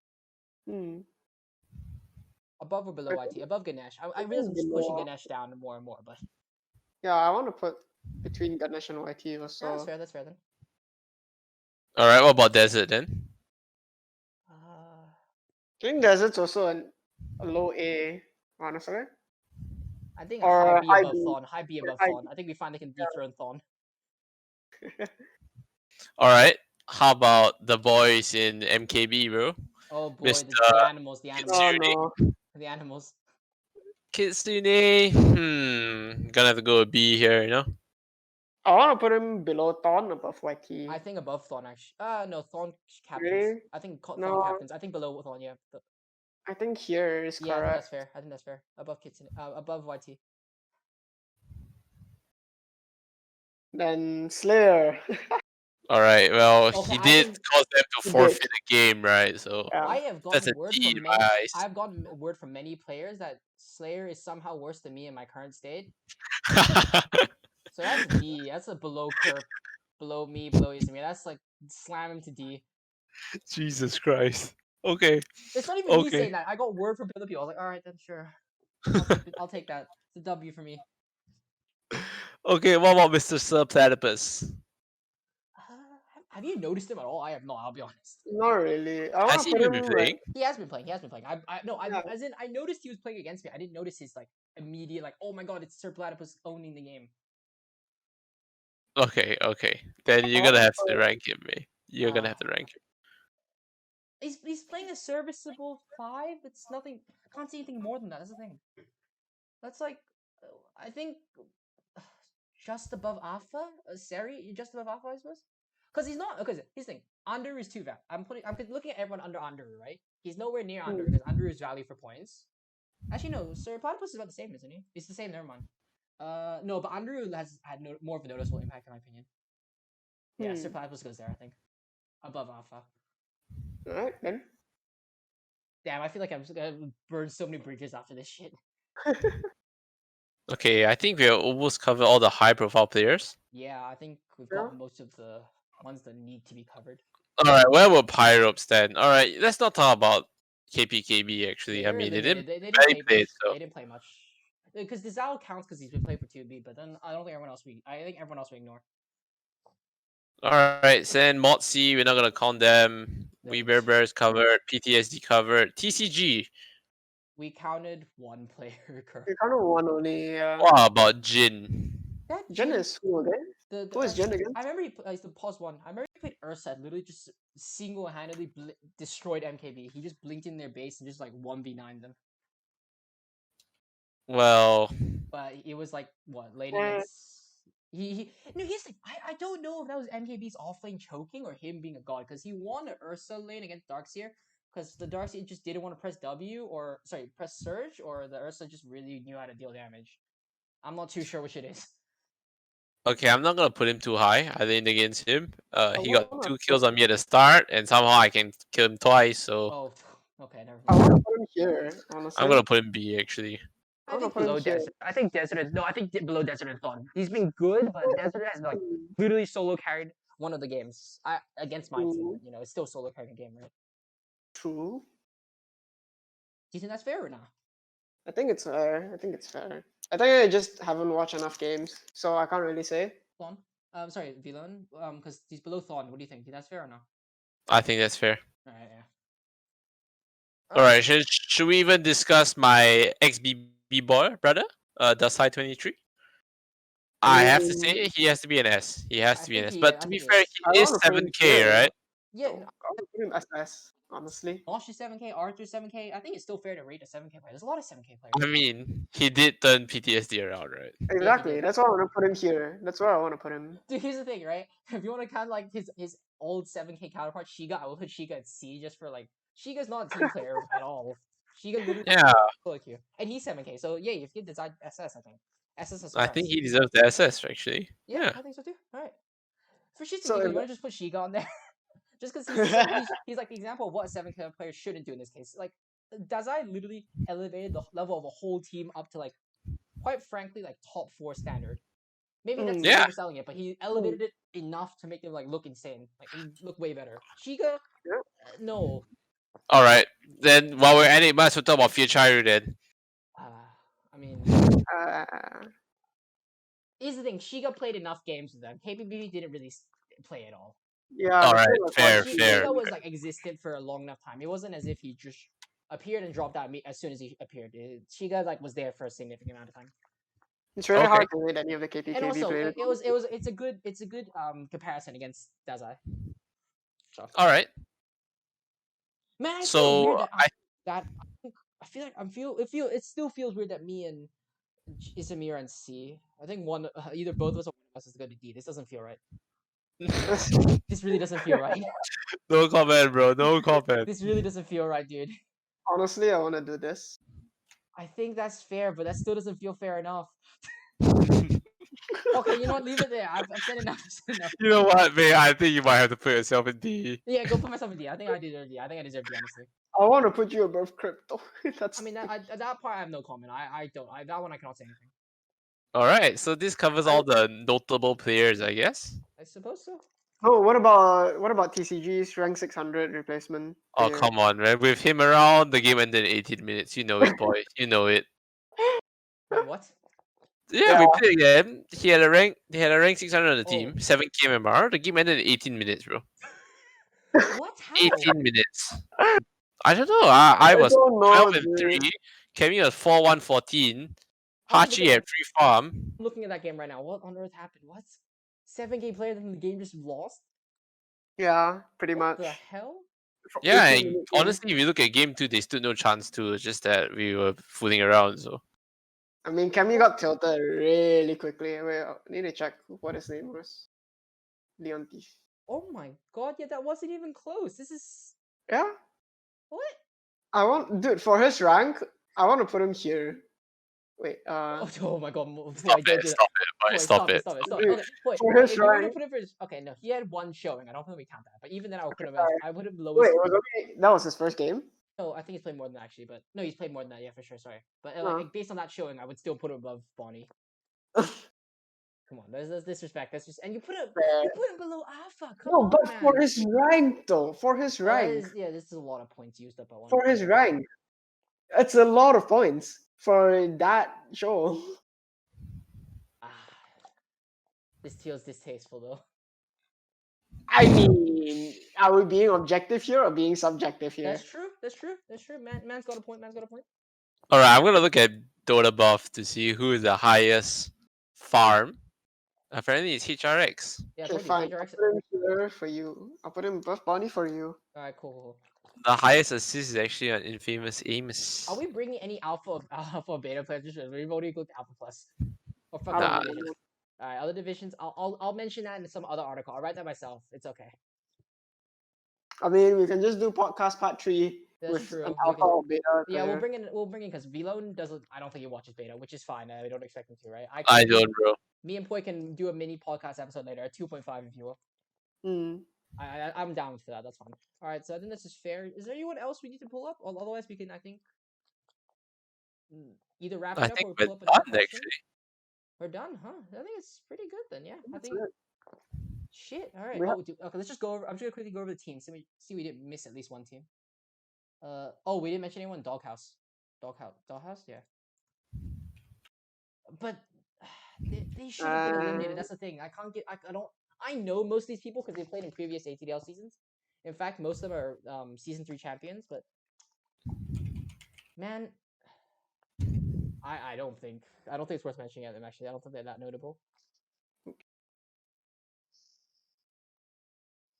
Hmm. Above or below I YT? Above Ganesh. I think realize I'm just pushing below. Ganesh down more and more, but Yeah, I want to put between Ganesh and YT yeah, also. that's fair then. Alright, what about Desert then? I think Desert's also a low A, honestly. I think Or high B high above B. Thorn. High B above High Thorn. I think we finally can dethrone Thorn. Alright. How about the boys in MKB, bro? Oh boy, Mr. the animals, Oh Kitsune. no. the animals. Kitsune. Gonna have to go with B here, you know? I want to put him below Thorn, above YT. I think above Thorn actually. No, Thorn captains. Really? I think Thorn No. captains. I think below Thorn. Yeah. I think here is Yeah, I think that's correct. fair. I think that's fair. Above Kitsune. Above YT. Then Slayer. All right. Well, Okay, he I did can. cause them to He forfeit did. a game, right? So Yeah. I have that's a gotten word D in from my many. eyes. I've gotten word from many players that Slayer is somehow worse than me in my current state. So that's D. That's a below curve, below me, below Izumi. That's like slam him to D. Jesus Christ. Okay. It's not even me Okay. saying that. I got word from other people. I was like, all right, then sure. I'll take it. I'll take that. It's a W for me. Okay. What about Mr. Sir Platypus? Have you noticed him at all? I have not. I'll be honest. Not really. I Has want to he put even him been like. playing? He has been playing. He has been playing. I no. I Yeah. as in I noticed he was playing against me. I didn't notice his like immediate like, oh my god, it's Sir Platypus owning the game. Okay. Okay. Then you're I gonna wanna have to put- rank him, man. You're gonna have to rank him. He's playing a serviceable 5. It's nothing. I can't see anything more than that. That's the thing. That's like, I think, just above Alpha. Seri, just above Alpha, I suppose. Because he's not. Because here's the thing. Under is too bad. I'm looking at everyone under Underu, right? He's nowhere near Underu because Underu is value for points. Actually, no. Sir Platypus is about the same, isn't he? It's the same. Never mind. No, but Underu has had more of a noticeable impact in my opinion. Yeah, Sir Platypus goes there. I think above Alpha. Alright then. Damn, I feel like I'm just gonna burn so many bridges after this shit. Okay. I think we have almost covered all the high-profile players. Yeah, I think we've Yeah. got most of the ones that need to be covered. All right. Where were Pyrops then? All right. Let's not talk about KPKB. Actually, I They're mean, they eliminated. didn't They barely didn't play play, much. so They didn't play much. Because the Zao counts because he's been playing for 2B, but then I don't think everyone else I think everyone else we ignore. all right. So then Mod C, we're not gonna count them. We Bear Nope. Bears covered. PTSD covered. TCG. We counted one player. You kind of one only. What about Jin? That Jen Jin, is who again? Who is Jen again? I remember the pause one. I remember he played Ursa, literally just single-handedly destroyed MKB. He just blinked in their base and just like 1v9 them. Well, But it was like what late Yeah. against he no here's the thing. I don't know if that was MKB's offlane choking or him being a god because he won the Ursa lane against Darkseer because the Darkseer just didn't want to press W or sorry press Surge or the Ursa just really knew how to deal damage. I'm not too sure which it is. okay, I'm not gonna put him too high. I think against him. He got wanna 2 kills on me at the start, and somehow I can kill him twice. So Oh, okay, never I mind. want to put him here, honestly. I'm gonna put him B actually. I I wanna think put him below here. Desert. I think Desert is no. I think below Desert and Thon. He's been good, but Desert has like literally solo carried one of the games. Against my team, but, you know, it's still solo carrying a game, right? True. Do you think that's fair or not? I think it's fair. I think it's fair. I think I just haven't watched enough games, so I can't really say. Thon? Sorry, Villain. Because he's below Thon. What do you think? That's fair or not? I think that's fair. Alright, yeah. All right, should we even discuss my ex-BB boy brother, Dasai23? I have to say he has to be an S. He has I to be an think S. he- But I to be think fair, he I he is wanna put him 7K, here. right? Yeah, I want to put him SS, honestly. Nosh is 7K, Arthur 7K. I think it's still fair to rate a 7K player. There's a lot of 7K players. I mean, he did turn PTSD around, right? Exactly. did. That's why I want to put him here. That's where I want to put him. Dude, here's the thing, right? If you want to count like his old 7K counterpart, Shiga, I will put Shiga at C just for like Shiga's not a team player at all. Shiga literally Yeah, like you. And he's 7K, so yeah, if you decide SS, I think. SS is I fair. think he deserves the SS actually. Yeah, Yeah. I think so too. Alright. For shits and So giggles, if you want to just put Shiga on there? Just because he's like the example of what a 7K player shouldn't do in this case. Like, Dazai literally elevated the level of a whole team up to like, quite frankly, like top 4 standard. Maybe that's Yeah. overselling it, but he elevated it enough to make them like look insane, like look way better. Shiga, no. All right. Then while we're at it, might as well talk about Future then. I mean, uh, here's the thing: Shiga played enough games with them. KPB didn't really play at all. yeah. All the right, thing was, fair, like, fair. Shiga was like existed for a long enough time. It wasn't as if he just appeared and dropped out as soon as he appeared. Shiga like was there for a significant amount of time. It's really Okay. hard to rate any of the KPKB And also, players. it's a good comparison against Dazai. So. All right. Man, I feel So weird I feel like it still feels weird that me and Isamir and C. I think one either both of us or one of us is going to D. This doesn't feel right. This really doesn't feel right. No comment, bro. No comment. This really doesn't feel right, dude. Honestly, I want to do this. I think that's fair, but that still doesn't feel fair enough. Okay, you know what? Leave it there. I've said enough. I've said enough. You know what, man? I think you might have to put yourself in D. Yeah, go put myself in D. I think I deserve D. I think I deserve D, honestly. I want to put you above crypto. That's I mean, that part I have no comment. I don't. That one I cannot say anything. All right, so this covers all the notable players, I guess. I suppose so. Oh, what about TCG's rank 600 replacement? Oh, player? come on, man. With him around, the game ended in 18 minutes. You know it, boy. You know it. Wait, what? Yeah, we played again. He had a rank 600 on the Oh. team, 7k MMR. The game ended in 18 minutes, bro. What? How? 18 minutes. I don't know. I was don't know, 12 and dude. 3. Kemi was 4-1-14. I'm Hachi looking had at- free farm. I'm looking at that game right now. What on earth happened? What? 7 game player, then the game just lost? Yeah, pretty What much. the hell? For Yeah, 18 and minutes in. honestly, if you look at game 2, they stood no chance too. It's just that we were fooling around. So I mean, Cammy got tilted really quickly. Wait, I need to check what his name was. Leon Thief. Oh my god, yeah, that wasn't even close. This is Yeah, what? dude, for his rank, I want to put him here. Wait, Oh my god, stop boy, don't it, do that. stop it, boy, Boy, stop it. Stop it. Dude, Okay, wait, for wait, his if you were to rank- put him for his, okay, no, he had one showing. I don't think we count that. But even then, I would put him Okay, I would have wait, lowest. that was his first game. No, I think he's played more than that actually. But no, he's played more than that. Yeah, for sure. Sorry, but Huh. like based on that showing, I would still put him above Bonnie. Come on, there's disrespect. That's just, and you put him below Alpha. Come No, on, but man. for his rank though, for his Well, that rank, is- yeah, this is a lot of points used up. At one for his player. rank, it's a lot of points for that show. Ah, this feels distasteful though. I mean, are we being objective here or being subjective here? That's true. That's true. That's true. Man's got a point. Man's got a point. All right, I'm gonna look at Dota buff to see who is the highest farm. Apparently, it's HRX. Yeah, I Okay, told you. fine. HRX. I'll put him here for you. I'll put him above Bonnie for you. All right, cool. The highest assist is actually on Infamous Amos. Are we bringing any alpha or beta players? We've already clicked alpha plus. Or fuck I other Nah. don't know. divisions. All right, other divisions. I'll mention that in some other article. I'll write that myself. It's okay. I mean, we can just do podcast part 3 That's with true. an We alpha can- or beta. Yeah, we'll player. bring in because Vlone doesn't. I don't think he watches beta, which is fine. We don't expect him to, right? I don't, bro. Me and Poi can do a mini podcast episode later at 2.5 if you will. Hmm. I'm down for that. That's fine. All right, so I think this is fair. Is there anyone else we need to pull up? Otherwise, we can. I think either wrap it I up think or we're pull up another done question. actually. We're done, huh? I think it's pretty good then. Yeah, I That's think. it. Shit. All right. We Okay. Let's just go over. I'm just gonna quickly go over the team. See we didn't miss at least one team. Oh, we didn't mention anyone. Doghouse. Doghouse. Yeah. But they should have been eliminated. That's the thing. I can't get. I don't. I know most of these people because they played in previous ATDL seasons. In fact, most of them are season 3 champions. But man, I don't think it's worth mentioning at them. Actually, I don't think they're that notable.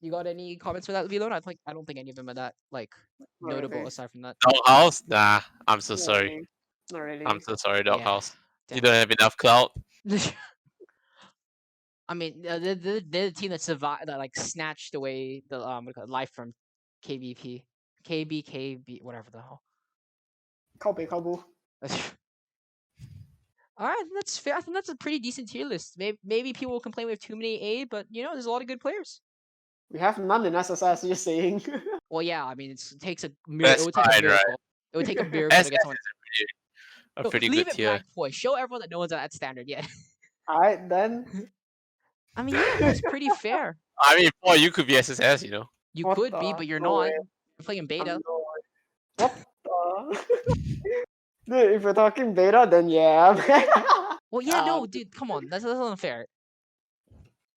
You got any comments for that, Vlone? I don't think any of them are that like Not notable really. aside from that. Doghouse? Nah, I'm so Not sorry. really. Not really. I'm so sorry, Yeah, Doghouse. You damn don't have enough clout. I mean, they're the team that survived, that like snatched away the what do you call it, life from KBP, KBKB, whatever the hell. Copy, Kabu. All right, that's fair. I think that's a pretty decent tier list. Maybe people will complain we have too many A, but you know, there's a lot of good players. We have none in SSS, just saying. Well, yeah, I mean, it takes a That's it would take fine, a miracle. It would take a miracle to SS get someone. a No, pretty leave good it tier. blank, boy. Show everyone that no one's at that standard yet. Alright, then. I mean, yeah, that's pretty fair. I mean, boy, you could be SSS, you know. You What could be, the- but you're no not. way. You're playing beta. What the? Dude, if you're talking beta, then yeah. Well, yeah, no, Um, dude, come on, that's unfair.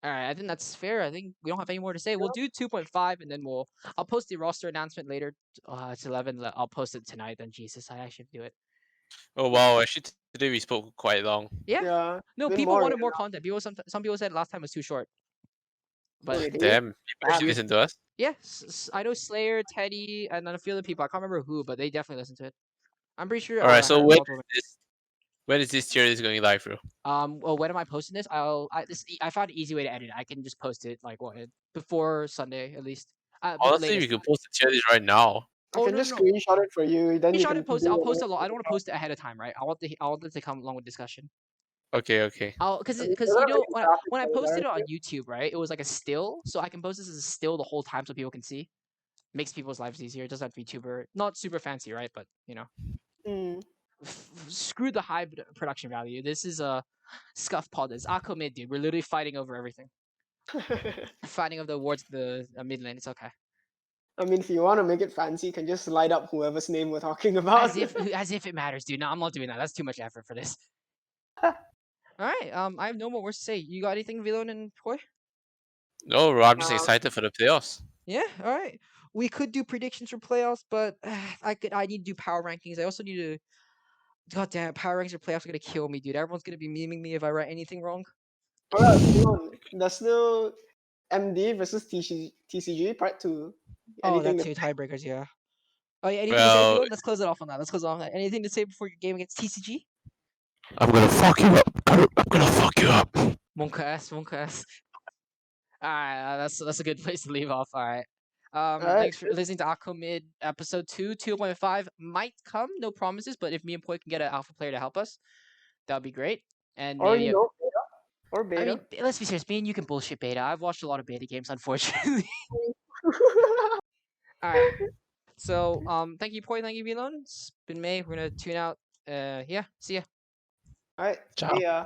All right, I think that's fair. I think we don't have any more to say. We'll do 2.5, and then I'll post the roster announcement later. It's 11. I'll post it tonight. Then Jesus, I actually do it. Oh wow, actually today we spoke quite long. Yeah. yeah. No, been people more wanted than more content. Some people said last time was too short. But Really? Damn, people actually Damn. listen to us. yeah, I know Slayer, Teddy, and then a few other people. I can't remember who, but they definitely listened to it. I'm pretty sure. Alright, I so heard when multiple- is this tier list going live, bro? well, when am I posting this? I found an easy way to edit it. I can just post it like before Sunday at least. But Honestly, we latest. could post the tier list right now. I Oh, can no, just no. screenshot it for you. Then you Screenshot can it, post it. do I'll post it. whatever I don't want to you post it ahead of time, right? I want it to come along with discussion. Okay, okay. Because They're you gonna know make a graphic when I for the posted it on narrative. YouTube, right? It was like a still, so I can post this as a still the whole time so people can see. Makes people's lives easier. It doesn't have to be super, not super fancy, right? But you know, Mm. screw the high production value. This is a scuff pod. This Akko mid, dude. We're literally fighting over everything. Fighting over the awards, the mid lane. It's okay. I mean, if you want to make it fancy, you can just light up whoever's name we're talking about. As if it matters, dude. No, I'm not doing that. That's too much effort for this. All right. I have no more words to say. You got anything, Vilon and Poi? No, bro, I'm just Uh, excited for the playoffs. Yeah. All right. We could do predictions for playoffs, but I need to do power rankings. I also need to. God damn it, power rankings for playoffs are gonna kill me, dude. Everyone's gonna be memeing me if I write anything wrong. Alright, Leon, there's no MD versus TCG part 2. Oh, Anything that to two tiebreakers, yeah. Oh, yeah. Anything to say, Well, Vilon? Let's close it off on that. Let's close it off on that. Anything to say before your game against TCG? I'm gonna fuck you up. I'm gonna fuck you up. Monka S, Monka S. Alright, that's a good place to leave off. Alright. Alright, Thanks for listening to Aqua Mid episode 2. 2.5 might come, no promises, but if me and Poi can get an alpha player to help us, that would be great. And or maybe beta. Or beta. I mean, let's be serious. Me and you can bullshit beta. I've watched a lot of beta games, unfortunately. All right. So, thank you, Poi. Thank you, Vilon. It's been May. We're gonna tune out. Yeah. See ya. Alright, Ciao. see ya.